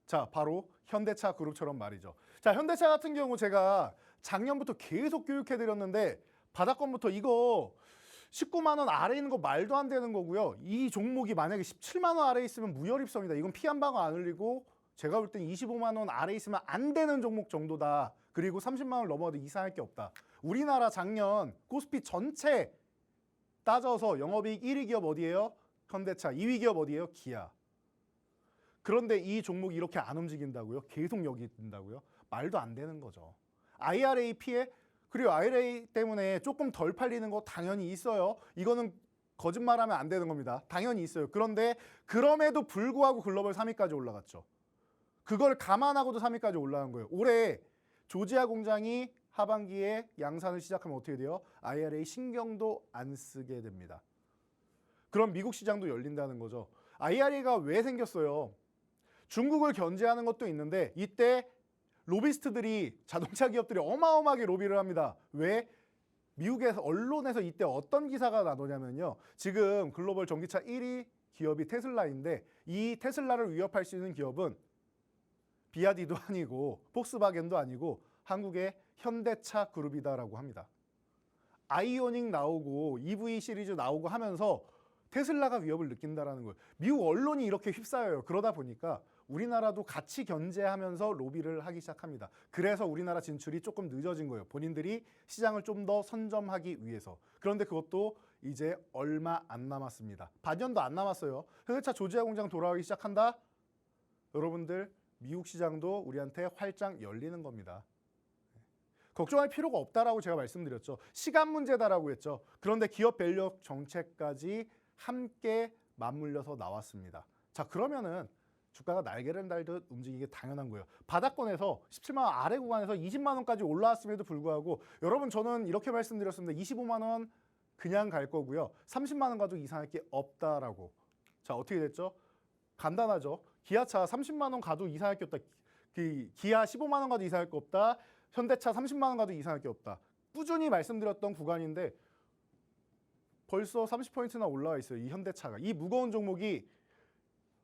A: 자, 바로 현대차 그룹처럼 말이죠. 자, 현대차 같은 경우 제가 작년부터 계속 교육해드렸는데 바닥권부터 이거 19만 원 아래 있는 거 말도 안 되는 거고요. 이 종목이 만약에 17만 원 아래 있으면 무혈입성이다. 이건 피 한 방울 안 흘리고 제가 볼 땐 25만 원 아래 있으면 안 되는 종목 정도다. 그리고 30만 원 넘어도 이상할 게 없다. 우리나라 작년 코스피 전체 따져서 영업이익 1위 기업 어디예요? 현대차. 2위 기업 어디예요? 기아. 그런데 이 종목이 이렇게 안 움직인다고요? 계속 여기 든다고요? 말도 안 되는 거죠. IRA 피해? 그리고 IRA 때문에 조금 덜 팔리는 거 당연히 있어요. 이거는 거짓말하면 안 되는 겁니다. 당연히 있어요. 그런데 그럼에도 불구하고 글로벌 3위까지 올라갔죠. 그걸 감안하고도 3위까지 올라간 거예요. 올해 조지아 공장이 하반기에 양산을 시작하면 어떻게 돼요? IRA 신경도 안 쓰게 됩니다. 그럼 미국 시장도 열린다는 거죠. IRA가 왜 생겼어요? 중국을 견제하는 것도 있는데 이때 로비스트들이 자동차 기업들이 어마어마하게 로비를 합니다. 왜? 미국에서 언론에서 이때 어떤 기사가 나오냐면요. 지금 글로벌 전기차 1위 기업이 테슬라인데 이 테슬라를 위협할 수 있는 기업은 비아디도 아니고 폭스바겐도 아니고 한국의 현대차 그룹이다라고 합니다. 아이오닉 나오고 EV 시리즈 나오고 하면서 테슬라가 위협을 느낀다라는 거예요. 미국 언론이 이렇게 휩싸여요. 그러다 보니까 우리나라도 같이 견제하면서 로비를 하기 시작합니다. 그래서 우리나라 진출이 조금 늦어진 거예요. 본인들이 시장을 좀 더 선점하기 위해서. 그런데 그것도 이제 얼마 안 남았습니다. 반년도 안 남았어요. 현대차 조지아 공장 돌아오기 시작한다? 여러분들 미국 시장도 우리한테 활짝 열리는 겁니다. 걱정할 필요가 없다라고 제가 말씀드렸죠. 시간 문제다라고 했죠. 그런데 기업 밸류 정책까지 함께 맞물려서 나왔습니다. 자, 그러면은 주가가 날개를 달듯 움직이게 당연한 거예요. 바닥권에서 17만 원 아래 구간에서 20만 원까지 올라왔음에도 불구하고 여러분 저는 이렇게 말씀드렸습니다. 25만 원 그냥 갈 거고요. 30만 원 가도 이상할 게 없다라고. 자, 어떻게 됐죠? 간단하죠. 기아차 30만 원 가도 이상할 게 없다. 기아 15만 원 가도 이상할 게 없다. 현대차 30만 원 가도 이상할 게 없다. 꾸준히 말씀드렸던 구간인데 벌써 30포인트나 올라와 있어요. 이 현대차가. 이 무거운 종목이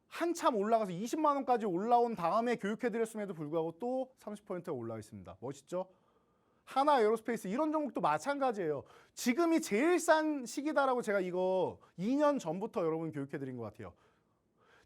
A: 한참 올라가서 20만 원까지 올라온 다음에 교육해드렸음에도 불구하고 또 30포인트가 올라와 있습니다. 멋있죠? 하나 에어로스페이스 이런 종목도 마찬가지예요. 지금이 제일 싼 시기다라고 제가 이거 2년 전부터 여러분 교육해드린 것 같아요.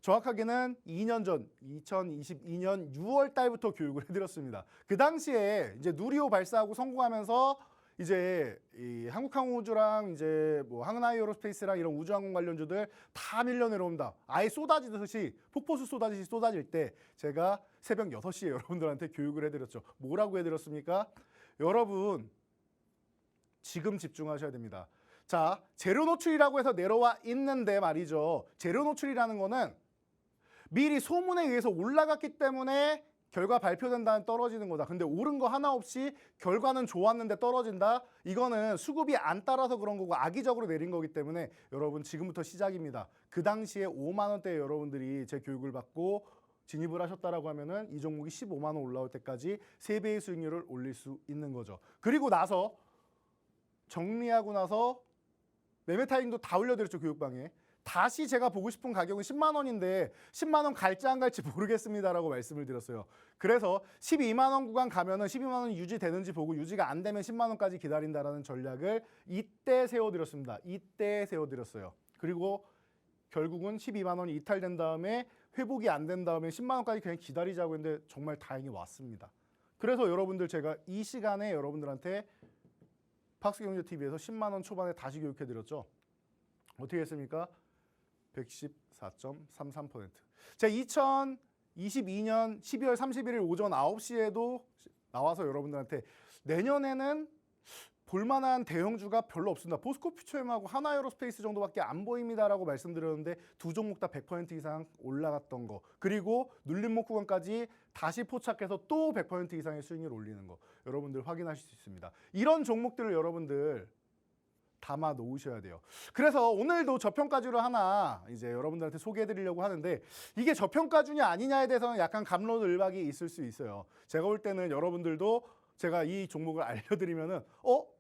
A: 정확하게는 2년 전 2022년 6월 달부터 교육을 해드렸습니다. 그 당시에 이제 누리호 발사하고 성공하면서 이제 이 한국항공우주랑 이제 뭐 한나에어로스페이스랑 이런 우주항공 관련주들 다 밀려 내려온다. 아예 쏟아지듯이 폭포수 쏟아지듯이 쏟아질 때 제가 새벽 6시에 여러분들한테 교육을 해드렸죠. 뭐라고 해드렸습니까? 여러분 지금 집중하셔야 됩니다. 자, 재료 노출이라고 해서 내려와 있는데 말이죠. 재료 노출이라는 거는 미리 소문에 의해서 올라갔기 때문에 결과 발표된 다음에 떨어지는 거다. 근데 오른 거 하나 없이 결과는 좋았는데 떨어진다? 이거는 수급이 안 따라서 그런 거고 악의적으로 내린 거기 때문에 여러분 지금부터 시작입니다. 그 당시에 5만 원대에 여러분들이 제 교육을 받고 진입을 하셨다라고 하면은 이 종목이 15만 원 올라올 때까지 3배의 수익률을 올릴 수 있는 거죠. 그리고 나서 정리하고 나서 매매 타이밍도 다 올려드렸죠, 교육방에. 다시 제가 보고 싶은 가격은 10만 원인데 10만 원 갈지 안 갈지 모르겠습니다라고 말씀을 드렸어요. 그래서 12만 원 구간 가면은 12만 원 유지되는지 보고 유지가 안 되면 10만 원까지 기다린다라는 전략을 이때 세워드렸습니다. 이때 세워드렸어요. 그리고 결국은 12만 원이 이탈된 다음에 회복이 안 된 다음에 10만 원까지 그냥 기다리자고 했는데 정말 다행히 왔습니다. 그래서 여러분들 제가 이 시간에 여러분들한테 팍스경제TV에서 10만 원 초반에 다시 교육해드렸죠. 어떻게 했습니까? 114.33%. 제가 2022년 12월 31일 오전 9시에도 나와서 여러분들한테 내년에는 볼만한 대형주가 별로 없습니다. 포스코퓨처엠하고 하나에어로스페이스 정도밖에 안 보입니다라고 말씀드렸는데 두 종목 다 100% 이상 올라갔던 거, 그리고 눌림목 구간까지 다시 포착해서 또 100% 이상의 수익률 올리는 거, 여러분들 확인하실 수 있습니다. 이런 종목들을 여러분들 담아 놓으셔야 돼요. 그래서 오늘도 저평가주를 하나 이제 여러분들한테 소개해 드리려고 하는데, 이게 저평가주냐 아니냐에 대해서는 약간 갑론을박이 있을 수 있어요. 제가 볼 때는 여러분들도 제가 이 종목을 알려드리면은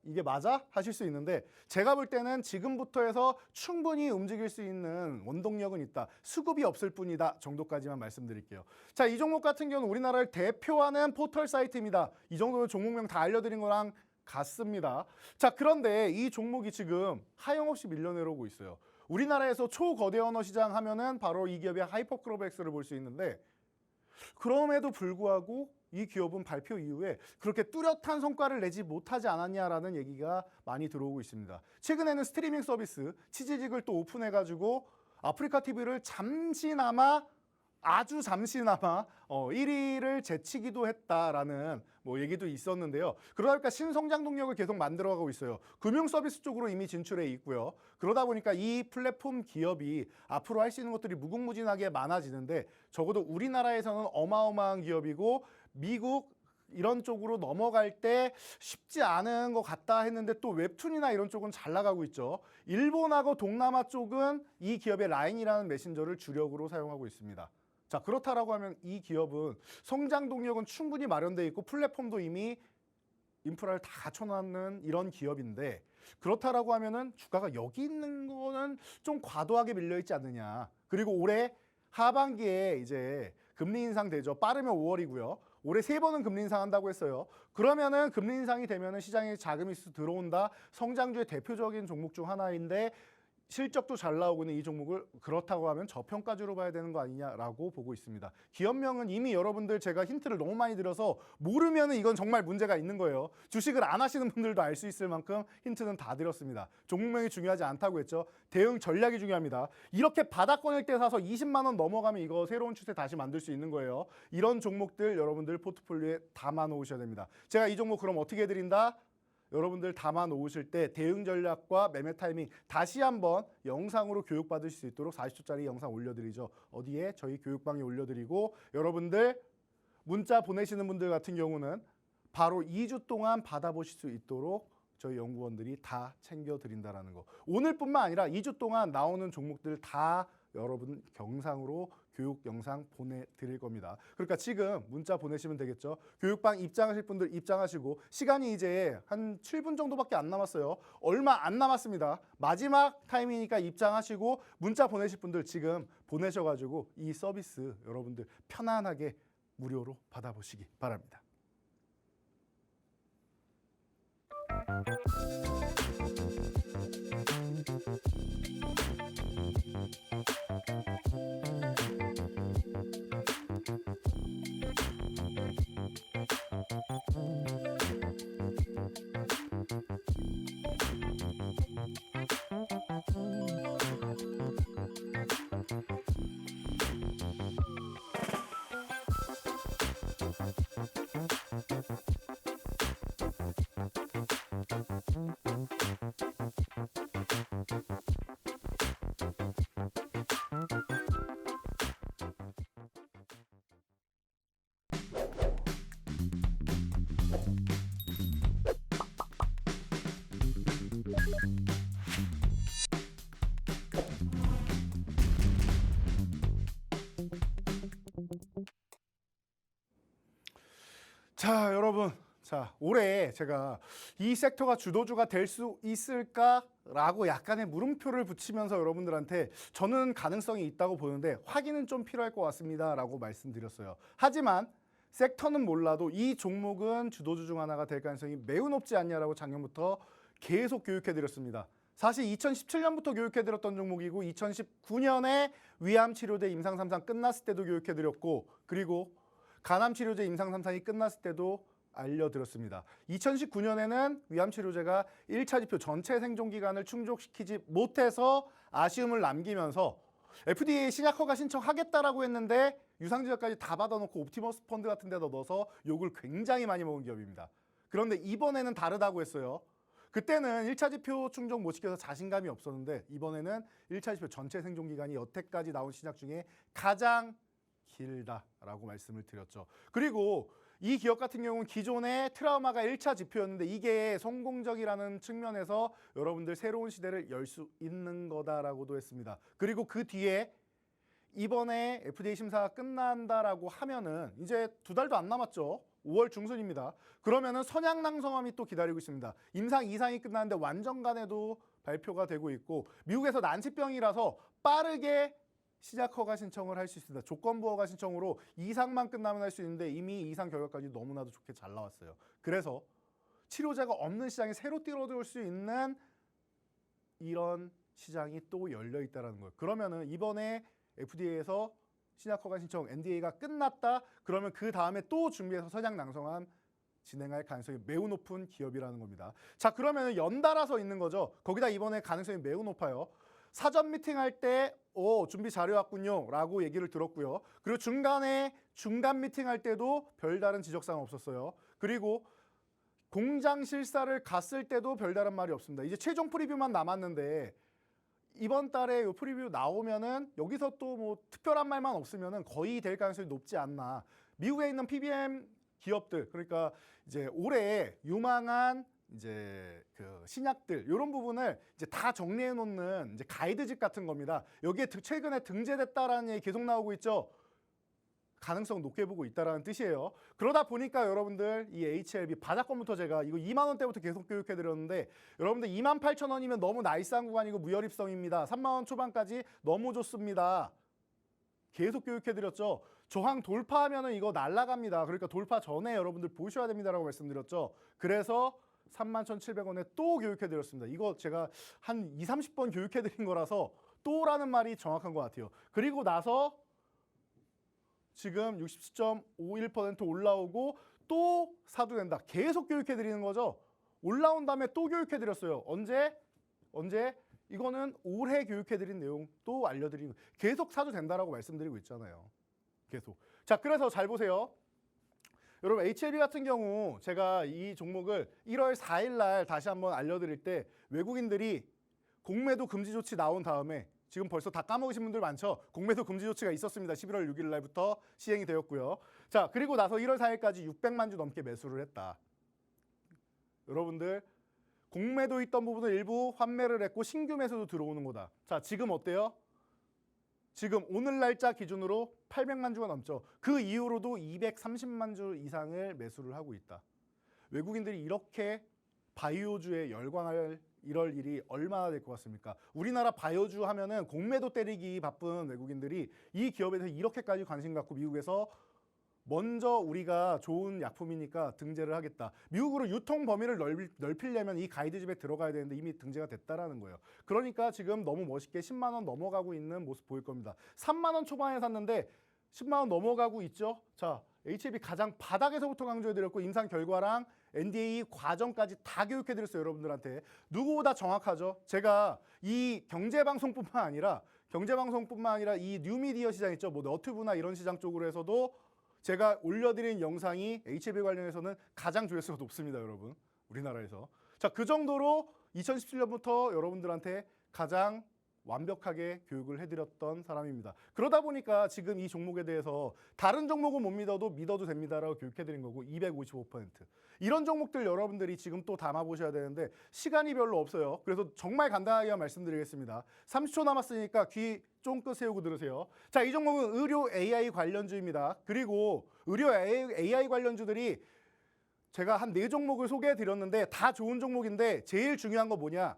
A: 이게 맞아? 하실 수 있는데, 제가 볼 때는 지금부터 해서 충분히 움직일 수 있는 원동력은 있다. 수급이 없을 뿐이다 정도까지만 말씀드릴게요. 자, 이 종목 같은 경우는 우리나라를 대표하는 포털 사이트입니다. 이 정도면 종목명 다 알려드린 거랑 같습니다. 자, 그런데 이 종목이 지금 하염없이 밀려내려오고 있어요. 우리나라에서 초거대 언어 시장 하면은 바로 이 기업의 하이퍼크로백스를 볼 수 있는데, 그럼에도 불구하고 이 기업은 발표 이후에 그렇게 뚜렷한 성과를 내지 못하지 않았냐라는 얘기가 많이 들어오고 있습니다. 최근에는 스트리밍 서비스 치지직을 또 오픈해가지고 아프리카 TV를 아주 잠시나마 1위를 제치기도 했다라는 얘기도 있었는데요. 그러다 보니까 신성장 동력을 계속 만들어가고 있어요. 금융 서비스 쪽으로 이미 진출해 있고요. 그러다 보니까 이 플랫폼 기업이 앞으로 할 수 있는 것들이 무궁무진하게 많아지는데, 적어도 우리나라에서는 어마어마한 기업이고 미국 이런 쪽으로 넘어갈 때 쉽지 않은 것 같다 했는데, 또 웹툰이나 이런 쪽은 잘 나가고 있죠. 일본하고 동남아 쪽은 이 기업의 라인이라는 메신저를 주력으로 사용하고 있습니다. 자, 그렇다라고 하면 이 기업은 성장 동력은 충분히 마련되어 있고 플랫폼도 이미 인프라를 다 갖춰놓는 이런 기업인데, 그렇다라고 하면은 주가가 여기 있는 거는 좀 과도하게 밀려 있지 않느냐. 그리고 올해 하반기에 이제 금리 인상 되죠. 빠르면 5월이고요. 올해 3번은 금리 인상한다고 했어요. 그러면은 금리 인상이 되면은 시장에 자금이 들어온다. 성장주의 대표적인 종목 중 하나인데, 실적도 잘 나오고 있는 이 종목을 그렇다고 하면 저평가주로 봐야 되는 거 아니냐라고 보고 있습니다. 기업명은 이미 여러분들 제가 힌트를 너무 많이 드려서 모르면 이건 정말 문제가 있는 거예요. 주식을 안 하시는 분들도 알 수 있을 만큼 힌트는 다 드렸습니다. 종목명이 중요하지 않다고 했죠. 대응 전략이 중요합니다. 이렇게 바닥권일 때 사서 20만 원 넘어가면 이거 새로운 추세 다시 만들 수 있는 거예요. 이런 종목들 여러분들 포트폴리오에 담아 놓으셔야 됩니다. 제가 이 종목 그럼 어떻게 해드린다? 여러분들 담아 놓으실 때 대응 전략과 매매 타이밍 다시 한번 영상으로 교육받으실 수 있도록 40초짜리 영상 올려드리죠. 어디에? 저희 교육방에 올려드리고, 여러분들 문자 보내시는 분들 같은 경우는 바로 2주 동안 받아보실 수 있도록 저희 연구원들이 다 챙겨드린다는 거. 오늘뿐만 아니라 2주 동안 나오는 종목들 다 여러분 경상으로 교육 영상 보내드릴 겁니다. 그러니까 지금 문자 보내시면 되겠죠. 교육방 입장하실 분들 입장하시고, 시간이 이제 한 7분 정도밖에 안 남았어요. 얼마 안 남았습니다. 마지막 타임이니까 입장하시고, 문자 보내실 분들 지금 보내셔가지고 이 서비스 여러분들 편안하게 무료로 받아보시기 바랍니다. 자, 여러분, 올해 제가 이 섹터가 주도주가 될 수 있을까라고 약간의 물음표를 붙이면서 여러분들한테 저는 가능성이 있다고 보는데 확인은 좀 필요할 것 같습니다라고 말씀드렸어요. 하지만 섹터는 몰라도 이 종목은 주도주 중 하나가 될 가능성이 매우 높지 않냐라고 작년부터 계속 교육해드렸습니다. 사실 2017년부터 교육해드렸던 종목이고, 2019년에 위암치료제 임상 3상 끝났을 때도 교육해드렸고, 그리고 간암치료제 임상 3상이 끝났을 때도 알려드렸습니다. 2019년에는 위암치료제가 1차 지표 전체 생존기간을 충족시키지 못해서 아쉬움을 남기면서 FDA 신약 허가 신청하겠다라고 했는데 유상증자까지 다 받아놓고 옵티머스 펀드 같은 데다 넣어서 욕을 굉장히 많이 먹은 기업입니다. 그런데 이번에는 다르다고 했어요. 그때는 1차 지표 충족 못 시켜서 자신감이 없었는데 이번에는 1차 지표 전체 생존 기간이 여태까지 나온 신약 중에 가장 길다라고 말씀을 드렸죠. 그리고 이 기업 같은 경우는 기존의 트라우마가 1차 지표였는데 이게 성공적이라는 측면에서 여러분들 새로운 시대를 열 수 있는 거다라고도 했습니다. 그리고 그 뒤에 이번에 FDA 심사가 끝난다라고 하면은 이제 2달도 안 남았죠. 5월 중순입니다. 그러면은 선양낭성암이 또 기다리고 있습니다. 임상 2상이 끝났는데 완전간에도 발표가 되고 있고 미국에서 난치병이라서 빠르게 시작 허가 신청을 할 수 있습니다. 조건부 허가 신청으로 2상만 끝나면 할 수 있는데 이미 2상 결과까지 너무나도 좋게 잘 나왔어요. 그래서 치료제가 없는 시장에 새로 뛰어들 수 있는 이런 시장이 또 열려 있다는 거예요. 그러면은 이번에 FDA에서 신약 허가 신청 NDA가 끝났다. 그러면 그 다음에 또 준비해서 선양낭성암 진행할 가능성이 매우 높은 기업이라는 겁니다. 자, 그러면 연달아서 있는 거죠. 거기다 이번에 가능성이 매우 높아요. 사전 미팅할 때 준비 잘해왔군요 라고 얘기를 들었고요. 그리고 중간 미팅할 때도 별다른 지적사항 없었어요. 그리고 공장 실사를 갔을 때도 별다른 말이 없습니다. 이제 최종 프리뷰만 남았는데 이번 달에 이 프리뷰 나오면은 여기서 또 뭐 특별한 말만 없으면은 거의 될 가능성이 높지 않나. 미국에 있는 PBM 기업들, 그러니까 이제 올해 유망한 이제 그 신약들 이런 부분을 이제 다 정리해 놓는 이제 가이드집 같은 겁니다. 여기에 최근에 등재됐다라는 얘기 계속 나오고 있죠. 가능성 높게 보고 있다라는 뜻이에요. 그러다 보니까 여러분들 이 HLB 바닥권부터 제가 이거 2만 원대부터 계속 교육해 드렸는데 여러분들 28,000원이면 너무 나이스한 구간이고 무혈입성입니다. 3만 원 초반까지 너무 좋습니다. 계속 교육해 드렸죠. 저항 돌파하면은 이거 날아갑니다. 그러니까 돌파 전에 여러분들 보셔야 됩니다라고 말씀드렸죠. 그래서 31,700원에 또 교육해 드렸습니다. 이거 제가 한 2, 30번 교육해 드린 거라서 또라는 말이 정확한 것 같아요. 그리고 나서 지금 67.51% 올라오고 또 사도 된다. 계속 교육해 드리는 거죠. 올라온 다음에 또 교육해 드렸어요. 언제? 이거는 올해 교육해 드린 내용 또 알려드리고 계속 사도 된다라고 말씀드리고 있잖아요. 계속. 자, 그래서 잘 보세요. 여러분 HLB 같은 경우 제가 이 종목을 1월 4일 날 다시 한번 알려드릴 때 외국인들이 공매도 금지 조치 나온 다음에 지금 벌써 다 까먹으신 분들 많죠. 공매도 금지 조치가 있었습니다. 11월 6일 날부터 시행이 되었고요. 자, 그리고 나서 1월 4일까지 600만 주 넘게 매수를 했다. 여러분들 공매도 있던 부분을 일부 환매를 했고 신규 매수도 들어오는 거다. 자, 지금 어때요? 지금 오늘 날짜 기준으로 800만 주가 넘죠. 그 이후로도 230만 주 이상을 매수를 하고 있다. 외국인들이 이렇게 바이오주에 열광할 이럴 일이 얼마나 될 것 같습니까? 우리나라 바이오주 하면은 공매도 때리기 바쁜 외국인들이 이 기업에 대해서 이렇게까지 관심 갖고 미국에서 먼저 우리가 좋은 약품이니까 등재를 하겠다. 미국으로 유통 범위를 넓히려면 이 가이드집에 들어가야 되는데 이미 등재가 됐다라는 거예요. 그러니까 지금 너무 멋있게 10만 원 넘어가고 있는 모습 보일 겁니다. 3만 원 초반에 샀는데 10만 원 넘어가고 있죠. 자, HLB 가장 바닥에서부터 강조해드렸고 임상 결과랑 NDA 과정까지 다 교육해드렸어요. 여러분들한테. 누구보다 정확하죠. 제가 이 경제방송뿐만 아니라 이 뉴미디어 시장 있죠. 뭐 너튜브나 이런 시장 쪽으로 해서도 제가 올려드린 영상이 HLB 관련해서는 가장 조회수가 높습니다. 여러분. 우리나라에서. 자, 그 정도로 2017년부터 여러분들한테 가장 완벽하게 교육을 해드렸던 사람입니다. 그러다 보니까 지금 이 종목에 대해서 다른 종목은 못 믿어도 됩니다라고 교육해드린 거고 255%. 이런 종목들 여러분들이 지금 또 담아보셔야 되는데 시간이 별로 없어요. 그래서 정말 간단하게 말씀드리겠습니다. 30초 남았으니까 귀 쫑긋 세우고 들으세요. 자, 이 종목은 의료 AI 관련주입니다. 그리고 의료 AI 관련주들이 제가 한 4종목을 소개해드렸는데 다 좋은 종목인데 제일 중요한 거 뭐냐?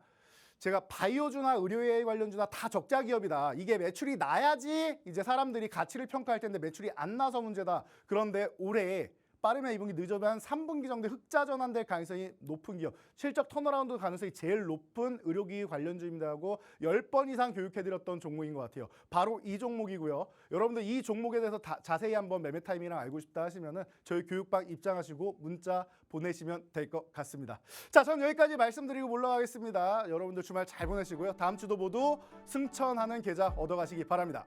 A: 제가 바이오주나 의료 AI 관련주나 다 적자 기업이다. 이게 매출이 나야지 이제 사람들이 가치를 평가할 텐데 매출이 안 나서 문제다. 그런데 올해 빠르면 2분기 늦으면 3분기 정도 흑자 전환될 가능성이 높은 기업. 실적 턴어라운드 가능성이 제일 높은 의료기기 관련주입니다 하고 10번 이상 교육해드렸던 종목인 것 같아요. 바로 이 종목이고요. 여러분들 이 종목에 대해서 자세히 한번 매매 타이밍이랑 알고 싶다 하시면은 저희 교육방 입장하시고 문자 보내시면 될 것 같습니다. 자, 저는 여기까지 말씀드리고 물러가겠습니다. 여러분들 주말 잘 보내시고요. 다음 주도 모두 승천하는 계좌 얻어가시기 바랍니다.